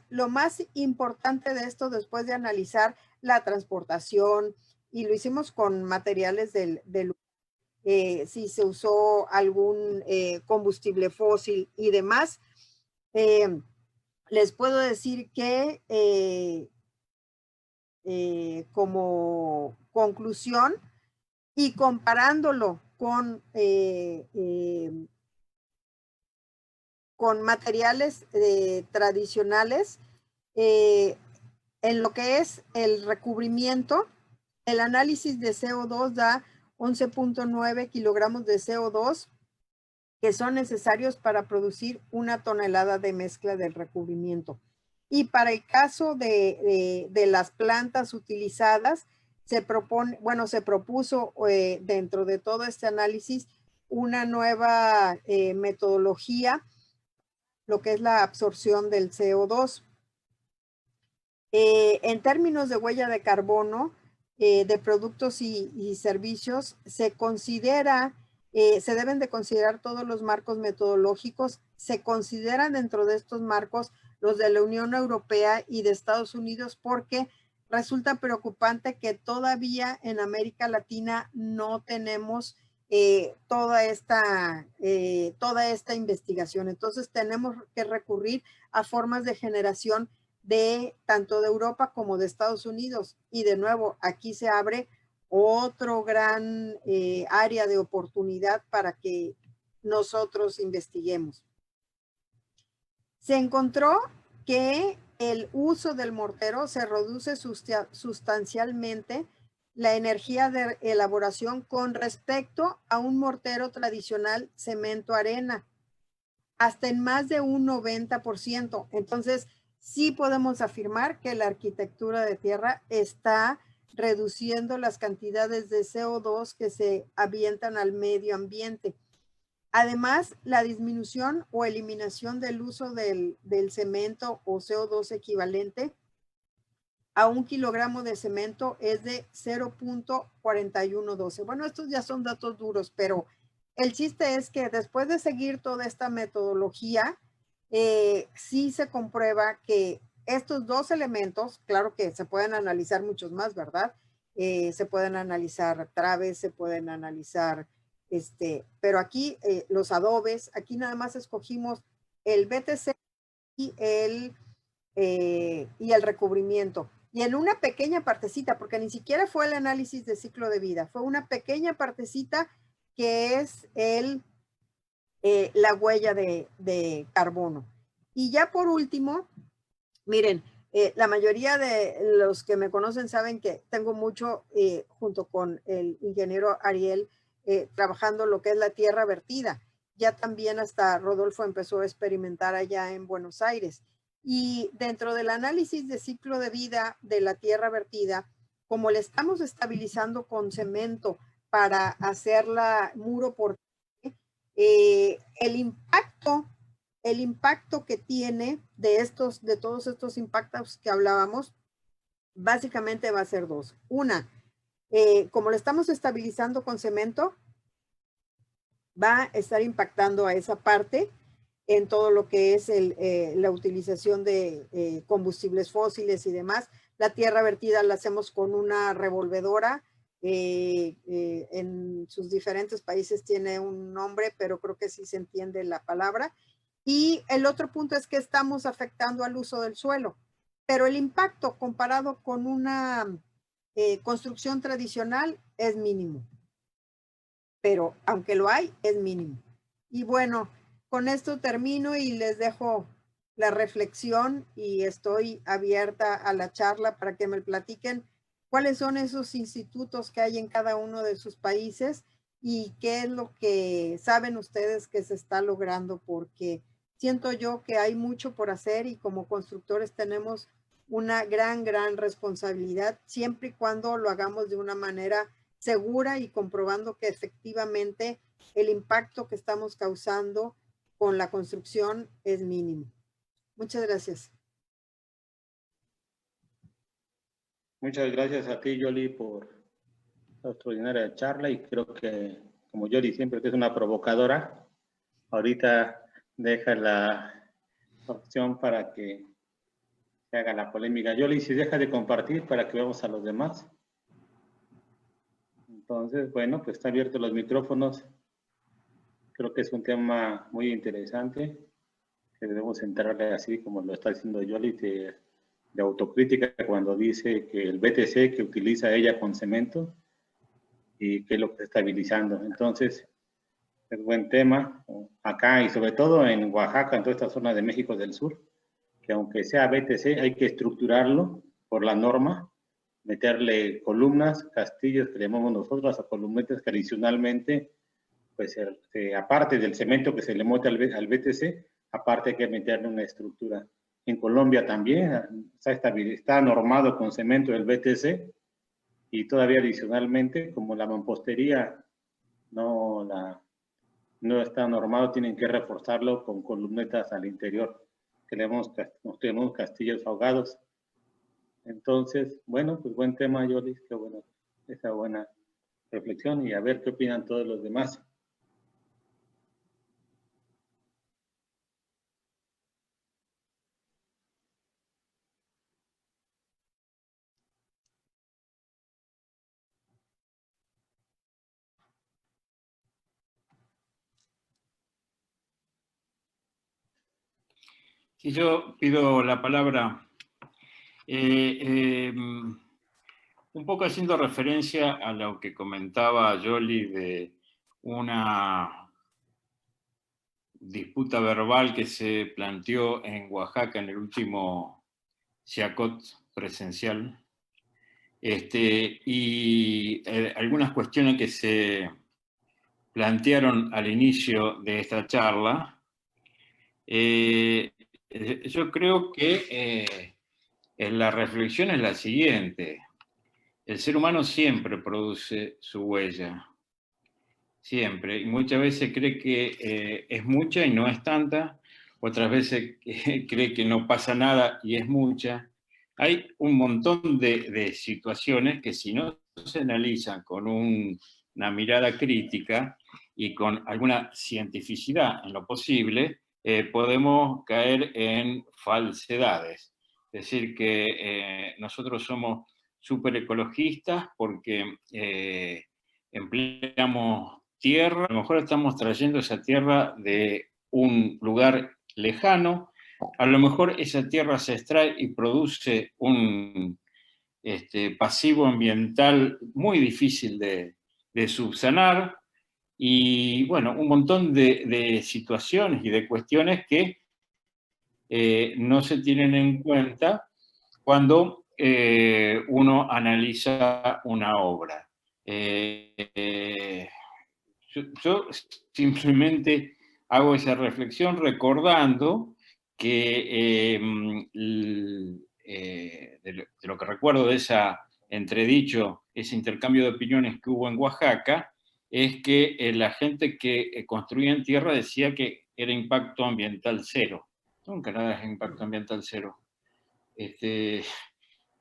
importante de esto, después de analizar la transportación, y lo hicimos con materiales si se usó algún combustible fósil y demás, les puedo decir que como conclusión y comparándolo con materiales tradicionales, en lo que es el recubrimiento, el análisis de CO2 da 11.9 kilogramos de CO2 que son necesarios para producir 1 tonelada de mezcla del recubrimiento. Y para el caso de las plantas utilizadas, se propuso dentro de todo este análisis una nueva metodología, lo que es la absorción del CO2. En términos de huella de carbono, de productos y servicios, se deben de considerar todos los marcos metodológicos. Se consideran dentro de estos marcos los de la Unión Europea y de Estados Unidos, porque resulta preocupante que todavía en América Latina no tenemos toda esta investigación. Entonces tenemos que recurrir a formas de generación de tanto de Europa como de Estados Unidos. Y de nuevo, aquí se abre otro gran área de oportunidad para que nosotros investiguemos. Se encontró que el uso del mortero se reduce sustancialmente la energía de elaboración con respecto a un mortero tradicional cemento-arena, hasta en más de un 90%. Entonces, sí podemos afirmar que la arquitectura de tierra está reduciendo las cantidades de CO2 que se avientan al medio ambiente. Además, la disminución o eliminación del uso del cemento o CO2 equivalente a 1 kilogramo de cemento es de 0.4112. Bueno, estos ya son datos duros, pero el chiste es que después de seguir toda esta metodología, sí se comprueba que estos dos elementos, claro que se pueden analizar muchos más, ¿verdad? Se pueden analizar traves, se pueden analizar, pero aquí los adobes, aquí nada más escogimos el BTC y el recubrimiento. Y en una pequeña partecita, porque ni siquiera fue el análisis de ciclo de vida, fue una pequeña partecita que es la huella de carbono. Y ya por último, miren, la mayoría de los que me conocen saben que tengo mucho, junto con el ingeniero Ariel, trabajando lo que es la tierra vertida. Ya también hasta Rodolfo empezó a experimentar allá en Buenos Aires. Y dentro del análisis de ciclo de vida de la tierra vertida, como le estamos estabilizando con cemento para hacerla muro por el impacto que tiene de todos estos impactos que hablábamos, básicamente va a ser dos. Una, como lo estamos estabilizando con cemento, va a estar impactando a esa parte en todo lo que es la utilización de combustibles fósiles y demás. La tierra vertida la hacemos con una revolvedora. En sus diferentes países tiene un nombre, pero creo que sí se entiende la palabra. Y el otro punto es que estamos afectando al uso del suelo, pero el impacto comparado con una construcción tradicional es mínimo. Pero aunque lo hay, es mínimo. Y bueno, con esto termino y les dejo la reflexión y estoy abierta a la charla para que me platiquen cuáles son esos institutos que hay en cada uno de sus países y qué es lo que saben ustedes que se está logrando, porque siento yo que hay mucho por hacer y como constructores tenemos una gran responsabilidad, siempre y cuando lo hagamos de una manera segura y comprobando que efectivamente el impacto que estamos causando con la construcción es mínimo. Muchas gracias. Muchas gracias a ti, Yoli, por la extraordinaria charla, y creo que, como Yoli siempre que es una provocadora, ahorita deja la opción para que se haga la polémica. Yoli, si deja de compartir para que veamos a los demás. Entonces, bueno, pues está abierto los micrófonos. Creo que es un tema muy interesante que debemos entrarle así como lo está haciendo Yoli, de de autocrítica cuando dice que el BTC que utiliza ella con cemento y que es lo que está estabilizando. Entonces, es buen tema acá y sobre todo en Oaxaca, en toda esta zona de México del Sur, que aunque sea BTC hay que estructurarlo por la norma, meterle columnas, castillos que llamamos nosotros, a columnetas que adicionalmente, pues aparte del cemento que se le mete al BTC, aparte hay que meterle una estructura. En Colombia también está normado con cemento el BTC y todavía adicionalmente, como la mampostería no está normado, tienen que reforzarlo con columnetas al interior. Tenemos castillos ahogados. Entonces, bueno, pues buen tema, Yolis, qué bueno, esa buena reflexión y a ver qué opinan todos los demás. Si yo pido la palabra, un poco haciendo referencia a lo que comentaba Yoli de una disputa verbal que se planteó en Oaxaca en el último Siacot presencial, y algunas cuestiones que se plantearon al inicio de esta charla. Yo creo que la reflexión es la siguiente. El ser humano siempre produce su huella, siempre, y muchas veces cree que es mucha y no es tanta, otras veces cree que no pasa nada y es mucha. Hay un montón de situaciones que si no se analizan con una mirada crítica y con alguna cientificidad en lo posible, podemos caer en falsedades. Es decir, que nosotros somos súper ecologistas porque empleamos tierra, a lo mejor estamos trayendo esa tierra de un lugar lejano, a lo mejor esa tierra se extrae y produce un pasivo ambiental muy difícil de subsanar, y bueno, un montón de situaciones y de cuestiones que no se tienen en cuenta cuando uno analiza una obra. Yo simplemente hago esa reflexión recordando que de lo que recuerdo de ese entredicho, ese intercambio de opiniones que hubo en Oaxaca, es que la gente que construía en tierra decía que era impacto ambiental cero. Nunca nada es impacto ambiental cero.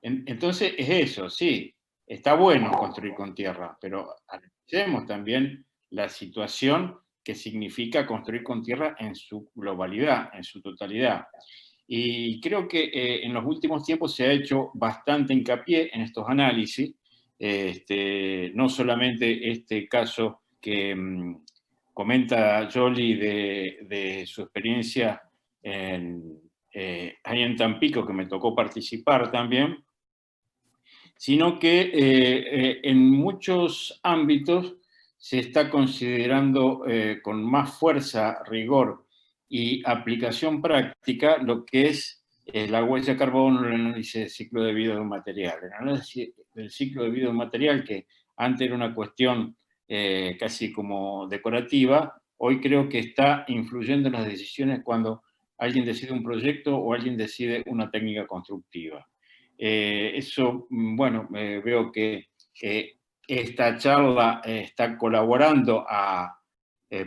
Entonces es eso, sí, está bueno construir con tierra, pero analicemos también la situación que significa construir con tierra en su globalidad, en su totalidad. Y creo que en los últimos tiempos se ha hecho bastante hincapié en estos análisis, no solamente este caso que comenta Yoli de su experiencia ahí en Tampico, que me tocó participar también, sino que en muchos ámbitos se está considerando con más fuerza, rigor y aplicación práctica lo que es la huella de carbono, el análisis del ciclo de vida de un material. El análisis del ciclo de vida de un material, que antes era una cuestión casi como decorativa, hoy creo que está influyendo en las decisiones cuando alguien decide un proyecto o alguien decide una técnica constructiva. Eso, bueno, veo que esta charla está colaborando a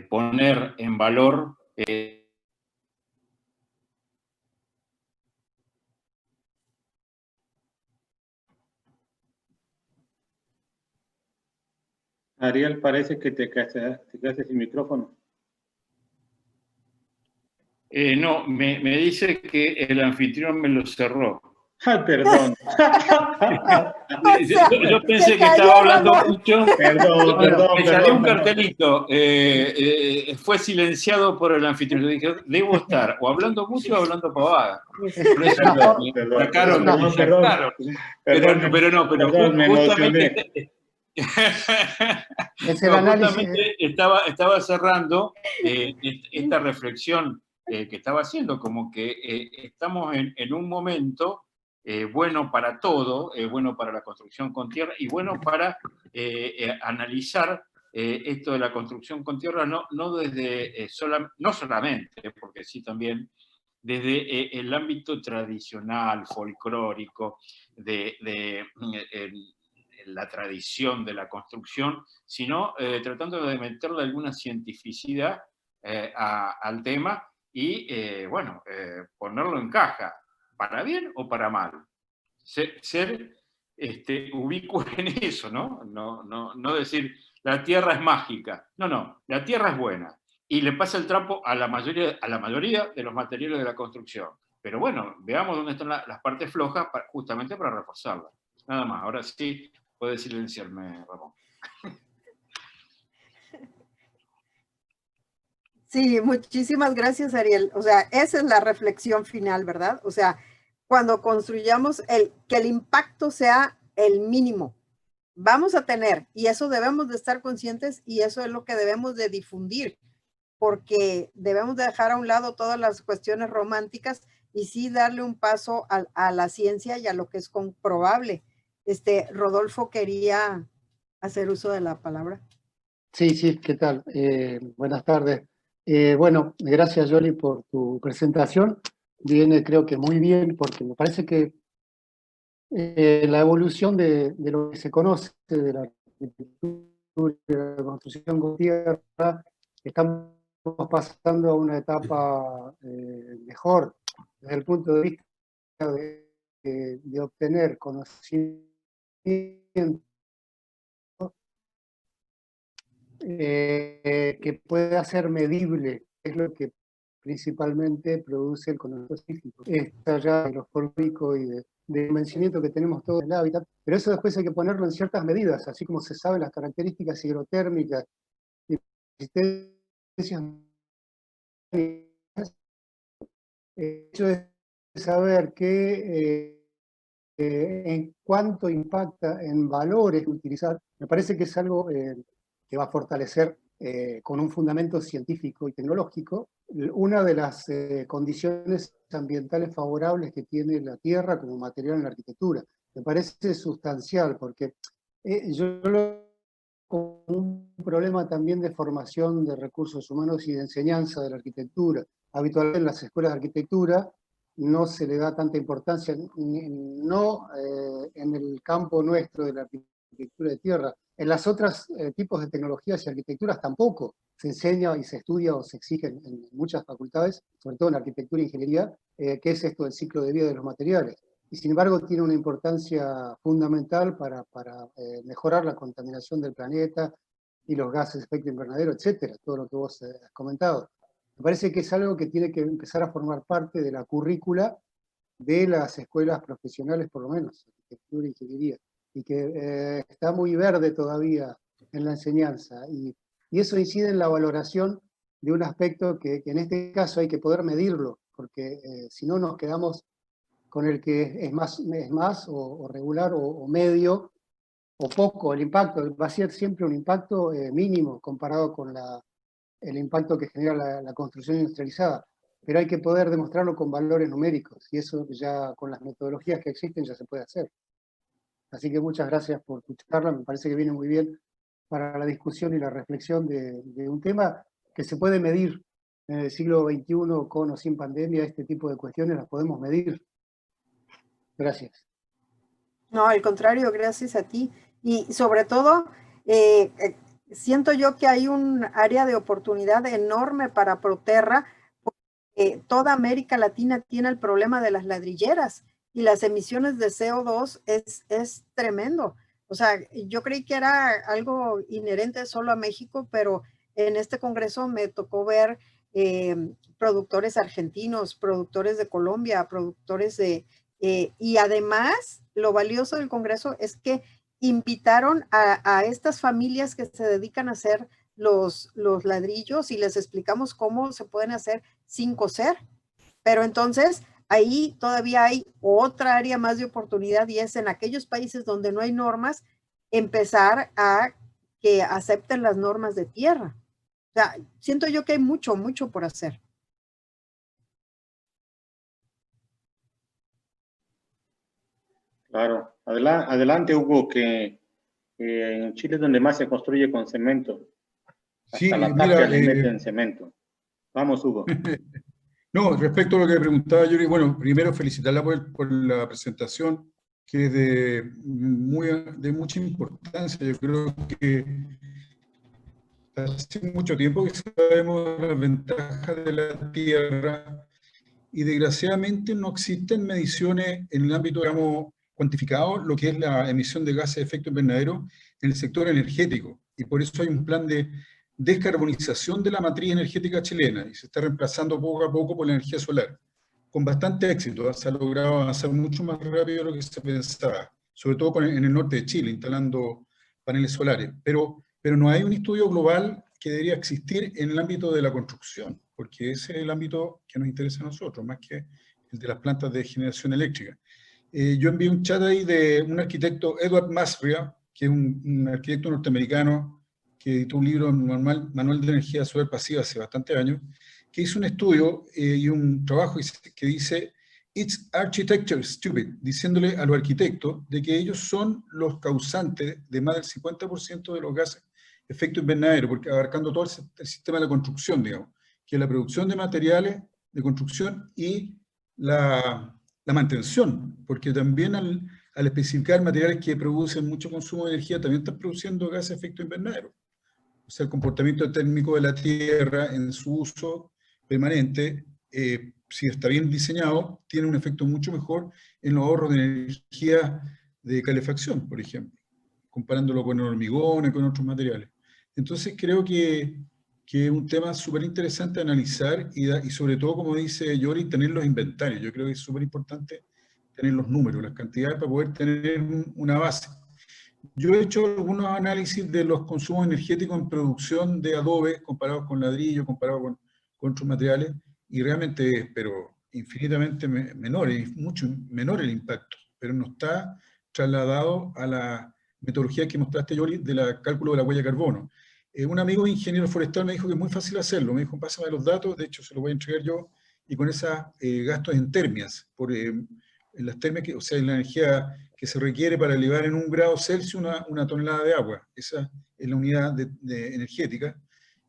poner en valor Ariel, parece que te quedaste sin micrófono. no, me dice que el anfitrión me lo cerró. Ah, perdón. Yo pensé que estaba hablando mucho. Perdón. Me salió un cartelito. Fue silenciado por el anfitrión. Yo dije, debo estar o hablando mucho o hablando pavada. Por eso me sacaron. Pero me emocioné. Es el análisis. Justamente estaba cerrando esta reflexión que estaba haciendo, como que estamos en un momento bueno para todo, bueno para la construcción con tierra y bueno para analizar esto de la construcción con tierra, no desde no solamente, porque sí también, desde el ámbito tradicional, folclórico, de la tradición de la construcción, sino tratando de meterle alguna cientificidad al tema y, bueno, ponerlo en caja, para bien o para mal. Ser ubicuo en eso, ¿no? No decir, la tierra es mágica. No, la tierra es buena. Y le pasa el trapo a la mayoría de los materiales de la construcción. Pero bueno, veamos dónde están las partes flojas justamente para reforzarlas. Nada más, ahora sí puedes silenciarme, Ramón. Sí, muchísimas gracias, Ariel. O sea, esa es la reflexión final, ¿verdad? O sea, cuando construyamos que el impacto sea el mínimo. Vamos a tener, y eso debemos de estar conscientes y eso es lo que debemos de difundir, porque debemos de dejar a un lado todas las cuestiones románticas y sí darle un paso a la ciencia y a lo que es comprobable. Rodolfo quería hacer uso de la palabra. Sí, ¿qué tal? Buenas tardes. Bueno, gracias, Yoli, por tu presentación. Viene, creo que muy bien, porque me parece que la evolución de lo que se conoce de la arquitectura y la construcción con tierra, estamos pasando a una etapa mejor desde el punto de vista de obtener conocimiento que pueda ser medible, es lo que principalmente produce el conocimiento científico. Está ya de lo folclórico y de convencimiento que tenemos todos en el hábitat, pero eso después hay que ponerlo en ciertas medidas, así como se saben las características hidrotérmicas y resistencias. El hecho de saber que en cuánto impacta en valores utilizar, me parece que es algo que va a fortalecer con un fundamento científico y tecnológico una de las condiciones ambientales favorables que tiene la tierra como material en la arquitectura. Me parece sustancial porque yo lo como un problema también de formación de recursos humanos y de enseñanza de la arquitectura. Habitualmente en las escuelas de arquitectura no se le da tanta importancia, no en el campo nuestro de la arquitectura de tierra. En las otras tipos de tecnologías y arquitecturas tampoco se enseña y se estudia o se exige en muchas facultades, sobre todo en arquitectura e ingeniería, qué es esto del ciclo de vida de los materiales. Y sin embargo tiene una importancia fundamental para mejorar la contaminación del planeta y los gases de efecto invernadero, etcétera, todo lo que vos has comentado. Me parece que es algo que tiene que empezar a formar parte de la currícula de las escuelas profesionales, por lo menos, arquitectura e ingeniería, y que está muy verde todavía en la enseñanza, y eso incide en la valoración de un aspecto que en este caso hay que poder medirlo, porque si no nos quedamos con el que es más o regular o medio, o poco el impacto, va a ser siempre un impacto mínimo comparado con el impacto que genera la construcción industrializada, pero hay que poder demostrarlo con valores numéricos, y eso ya con las metodologías que existen ya se puede hacer. Así que muchas gracias por tu charla, me parece que viene muy bien para la discusión y la reflexión de un tema que se puede medir en el siglo XXI con o sin pandemia. Este tipo de cuestiones las podemos medir. Gracias. No, al contrario, gracias a ti. Y sobre todo, siento yo que hay un área de oportunidad enorme para Proterra, porque toda América Latina tiene el problema de las ladrilleras y las emisiones de CO2 es tremendo. O sea, yo creí que era algo inherente solo a México, pero en este congreso me tocó ver productores argentinos, productores de Colombia, productores de Y además, lo valioso del Congreso es que invitaron a estas familias que se dedican a hacer los ladrillos y les explicamos cómo se pueden hacer sin coser. Pero entonces, ahí todavía hay otra área más de oportunidad y es en aquellos países donde no hay normas, empezar a que acepten las normas de tierra. O sea, siento yo que hay mucho, mucho por hacer. Claro. Adelante, Hugo, que en Chile es donde más se construye con cemento. Sí, Hasta la mira, tapia le meten cemento. Vamos, Hugo. no, respecto a lo que preguntaba Yuri, bueno, primero felicitarla por la presentación, que es de mucha importancia. Yo creo que hace mucho tiempo que sabemos las ventajas de la tierra y desgraciadamente no existen mediciones en el ámbito, digamos, cuantificado, lo que es la emisión de gases de efecto invernadero en el sector energético. Y por eso hay un plan de descarbonización de la matriz energética chilena y se está reemplazando poco a poco por la energía solar. Con bastante éxito, se ha logrado avanzar mucho más rápido de lo que se pensaba, sobre todo en el norte de Chile, instalando paneles solares. Pero no hay un estudio global que debería existir en el ámbito de la construcción, porque ese es el ámbito que nos interesa a nosotros, más que el de las plantas de generación eléctrica. Yo envié un chat ahí de un arquitecto, Edward Masria, que es un arquitecto norteamericano que editó un libro, Manual de Energía Solar Pasiva, hace bastantes años, que hizo un estudio y un trabajo que dice "It's architecture stupid", diciéndole a los arquitectos de que ellos son los causantes de más del 50% de los gases de efecto invernadero, porque abarcando todo el sistema de la construcción, digamos, que es la producción de materiales de construcción y la mantención, porque también al especificar materiales que producen mucho consumo de energía, también están produciendo gases de efecto invernadero. O sea, el comportamiento térmico de la Tierra en su uso permanente, si está bien diseñado, tiene un efecto mucho mejor en los ahorros de energía de calefacción, por ejemplo, comparándolo con el hormigón y con otros materiales. Entonces creo que es un tema súper interesante a analizar y sobre todo, como dice Yori, tener los inventarios. Yo creo que es súper importante tener los números, las cantidades para poder tener una base. Yo he hecho algunos análisis de los consumos energéticos en producción de adobe comparados con ladrillo, comparado con otros materiales, y realmente es, pero infinitamente menor, es mucho menor el impacto, pero no está trasladado a la metodología que mostraste, Yoli, del cálculo de la huella de carbono. Un amigo ingeniero forestal me dijo que es muy fácil hacerlo, me dijo, pásame los datos, de hecho se los voy a entregar yo, y con esos gastos en termias, en las termias, o sea, en la energía que se requiere para elevar en 1 grado Celsius una tonelada de agua. Esa es la unidad energética.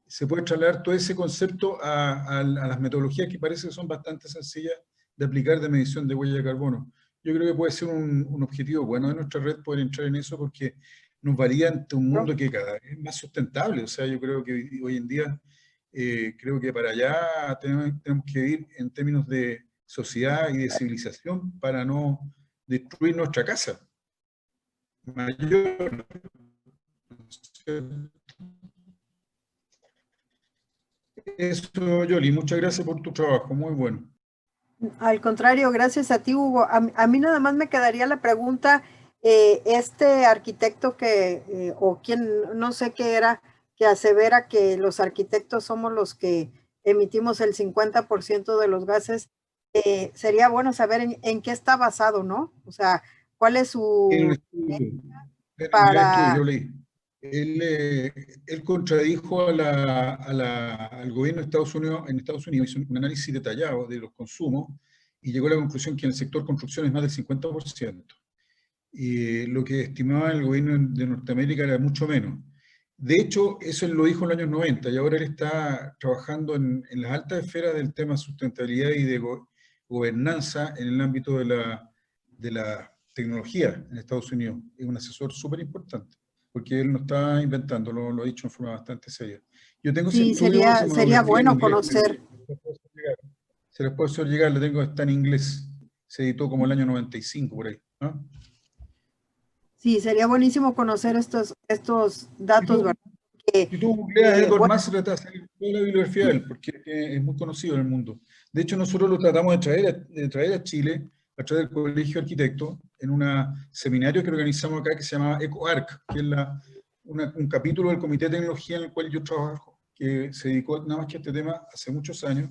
Se puede trasladar todo ese concepto a las metodologías que parece que son bastante sencillas de aplicar de medición de huella de carbono. Yo creo que puede ser un objetivo bueno de nuestra red poder entrar en eso porque nos valida ante un mundo que cada vez es más sustentable. O sea, yo creo que hoy en día, creo que para allá tenemos que ir en términos de sociedad y de civilización para no destruir nuestra casa mayor. Eso, Yoli, muchas gracias por tu trabajo, muy bueno. Al contrario, gracias a ti, Hugo. A mí nada más me quedaría la pregunta, este arquitecto o quien, no sé qué era, que asevera que los arquitectos somos los que emitimos el 50% de los gases, sería bueno saber en qué está basado, ¿no? O sea, cuál es su... Para... yo leí. Él contradijo al gobierno de Estados Unidos, hizo un análisis detallado de los consumos y llegó a la conclusión que en el sector construcción es más del 50%. Y lo que estimaba el gobierno de Norteamérica era mucho menos. De hecho, eso él lo dijo en los años 90 y ahora él está trabajando en las altas esferas del tema de sustentabilidad y de gobernanza en el ámbito de la tecnología en Estados Unidos. Es un asesor súper importante, porque él no está inventando, lo ha dicho en forma bastante seria. Yo tengo sí, sería bueno conocer. Se les puede hacer llegar, está en inglés. Se editó como el año 95, por ahí, ¿no? Sí, sería buenísimo conocer estos datos, ¿verdad? Si tú googleas Edward Masria, te va a salir toda la bibliografía de él, porque es muy conocido en el mundo. De hecho, nosotros lo tratamos de traer a Chile a través del Colegio de Arquitectos, en un seminario que organizamos acá que se llama EcoArc, que es un capítulo del Comité de Tecnología en el cual yo trabajo, que se dedicó nada más que a este tema hace muchos años.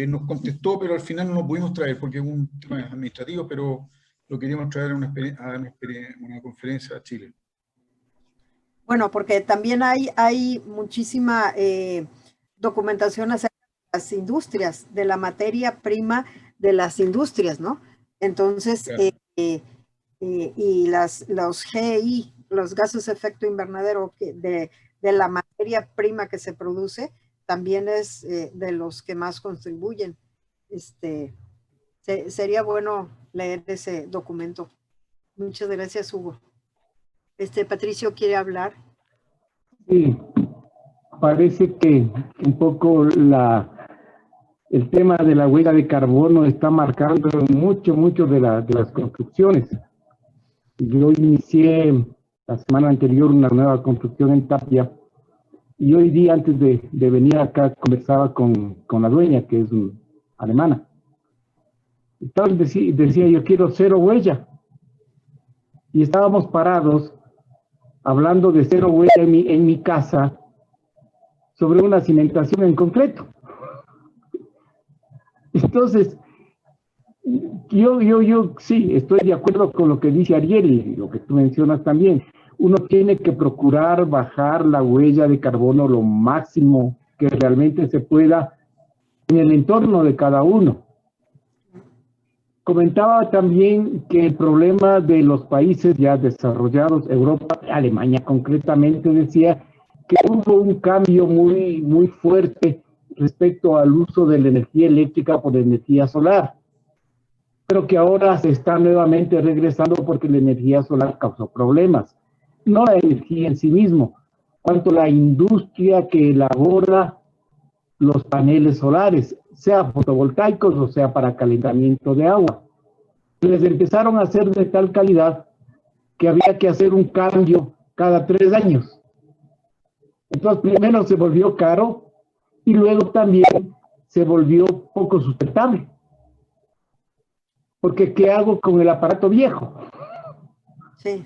Nos contestó, pero al final no lo pudimos traer porque es un tema administrativo, pero lo queríamos traer a una conferencia a Chile. Bueno, porque también hay muchísima documentación acerca de las industrias, de la materia prima de las industrias, ¿no? Entonces, Claro. Y los GI, los gases de efecto invernadero de la materia prima que se produce, también es de los que más contribuyen. Sería bueno leer ese documento. Muchas gracias, Hugo. Patricio quiere hablar. Sí, parece que un poco el tema de la huella de carbono está marcando mucho de las construcciones. Yo inicié la semana anterior una nueva construcción en Tapia y hoy día, antes de venir acá, conversaba con la dueña, que es alemana. Entonces decía, yo quiero 0 huella. Y estábamos parados hablando de 0 huella en mi casa sobre una cimentación en concreto. Entonces, yo sí, estoy de acuerdo con lo que dice Ariel y lo que tú mencionas también. Uno tiene que procurar bajar la huella de carbono lo máximo que realmente se pueda en el entorno de cada uno. Comentaba también que el problema de los países ya desarrollados, Europa, Alemania concretamente, decía que hubo un cambio muy fuerte respecto al uso de la energía eléctrica por energía solar, pero que ahora se está nuevamente regresando porque la energía solar causó problemas. No la energía en sí mismo, cuanto la industria que elabora los paneles solares, sea fotovoltaicos o sea para calentamiento de agua. Les empezaron a hacer de tal calidad que había que hacer un cambio cada 3 años. Entonces, primero se volvió caro y luego también se volvió poco sustentable. Porque, ¿qué hago con el aparato viejo? Sí.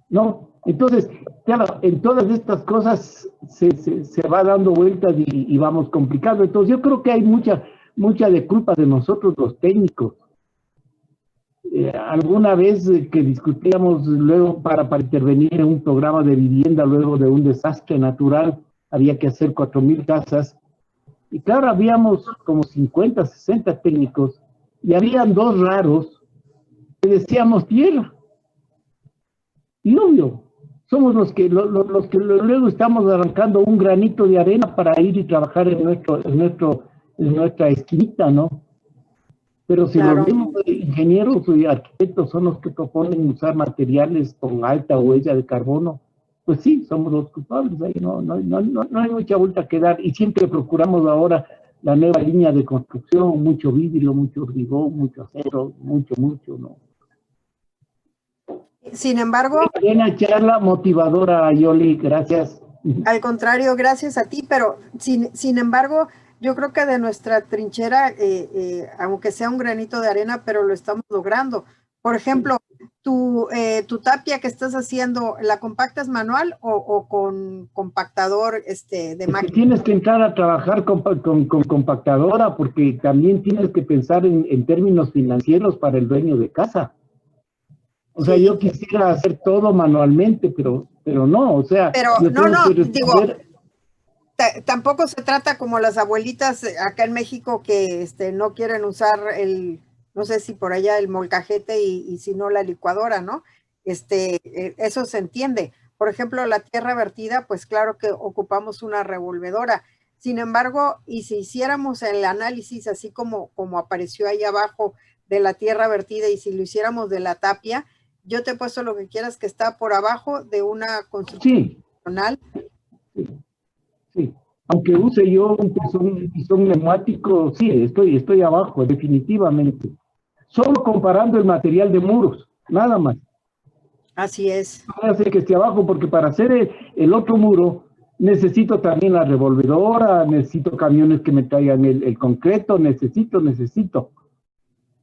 ¿No? Entonces, claro, en todas estas cosas se va dando vueltas y vamos complicando. Entonces, yo creo que hay mucha de culpa de nosotros los técnicos. Alguna vez que discutíamos luego para intervenir en un programa de vivienda luego de un desastre natural, había que hacer 4,000 casas. Y claro, habíamos como 50, 60 técnicos y habían 2 raros que decíamos tierra. Y obvio, somos los que luego estamos arrancando un granito de arena para ir y trabajar en nuestra esquinita, ¿no? Pero si Claro. los mismos ingenieros y arquitectos son los que proponen usar materiales con alta huella de carbono, pues sí, somos los culpables. Ahí no hay mucha vuelta que dar. Y siempre procuramos ahora la nueva línea de construcción, mucho vidrio, mucho hormigón, mucho acero, mucho, ¿no? Sin embargo, Buena charla motivadora, Yoli, gracias. al contrario, gracias a ti, pero sin embargo, yo creo que de nuestra trinchera, aunque sea un granito de arena, pero lo estamos logrando. Por ejemplo, tu tapia que estás haciendo, ¿la compactas manual o con compactador de máquina? Tienes que entrar a trabajar con compactadora porque también tienes que pensar en términos financieros para el dueño de casa. O sea, Sí. yo quisiera hacer todo manualmente, pero no, o sea... Pero yo no, tengo que digo, responder... tampoco se trata como las abuelitas acá en México que no quieren usar no sé si por allá el molcajete y si no la licuadora, ¿no? Eso se entiende. Por ejemplo, la tierra vertida, pues claro que ocupamos una revolvedora. Sin embargo, y si hiciéramos el análisis así como apareció ahí abajo de la tierra vertida y si lo hiciéramos de la tapia, yo te he puesto lo que quieras que está por abajo de una construcción nacional. Sí. Aunque use yo un pistón neumático, sí, estoy abajo, definitivamente. Solo comparando el material de muros, nada más. Así es. No hace que esté abajo, porque para hacer el otro muro necesito también la revolvedora, necesito camiones que me traigan el concreto, necesito.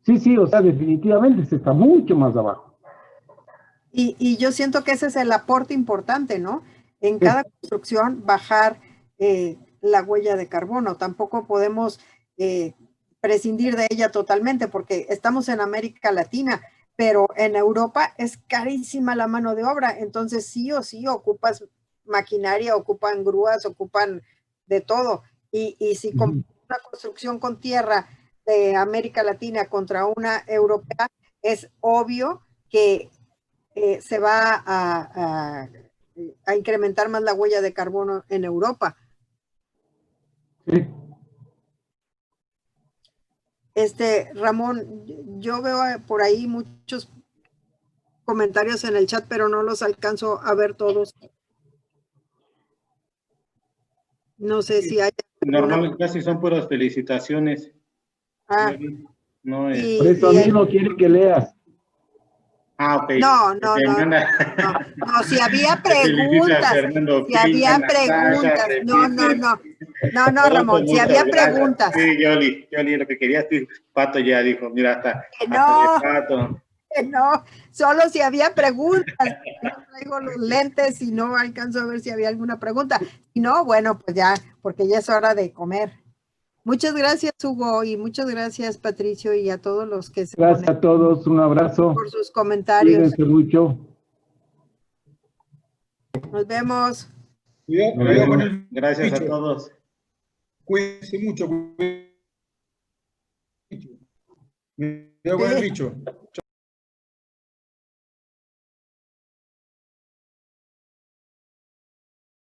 Sí, o sea, definitivamente se está mucho más abajo. Y yo siento que ese es el aporte importante, ¿no? En cada construcción bajar la huella de carbono. Tampoco podemos prescindir de ella totalmente porque estamos en América Latina, pero en Europa es carísima la mano de obra. Entonces sí o sí ocupas maquinaria, ocupan grúas, ocupan de todo. Y si comparas una construcción con tierra de América Latina contra una europea, es obvio que se va a incrementar más la huella de carbono en Europa. Sí. Ramón, yo veo por ahí muchos comentarios en el chat, pero no los alcanzo a ver todos. No sé si hay... Normalmente casi son puras felicitaciones. Ah, No es... y- Por eso a mí no quiere que leas. Ah, ok. No, si había preguntas, Fernando si había Pina, preguntas, Natasha, no, Ramón, si había preguntas. Sí, Yoli, lo que querías, Pato ya dijo, mira, hasta No. de Pato. No, solo si había preguntas. No traigo los lentes y no alcanzo a ver si había alguna pregunta. Si no, bueno, pues ya, porque ya es hora de comer. Muchas gracias, Hugo, y muchas gracias, Patricio, y a todos los que se Gracias ponen a todos, un abrazo. por sus comentarios. Cuídense mucho. Nos vemos. Cuidado con el Gracias bicho. a todos. Cuídense mucho. Cuidado con el bicho.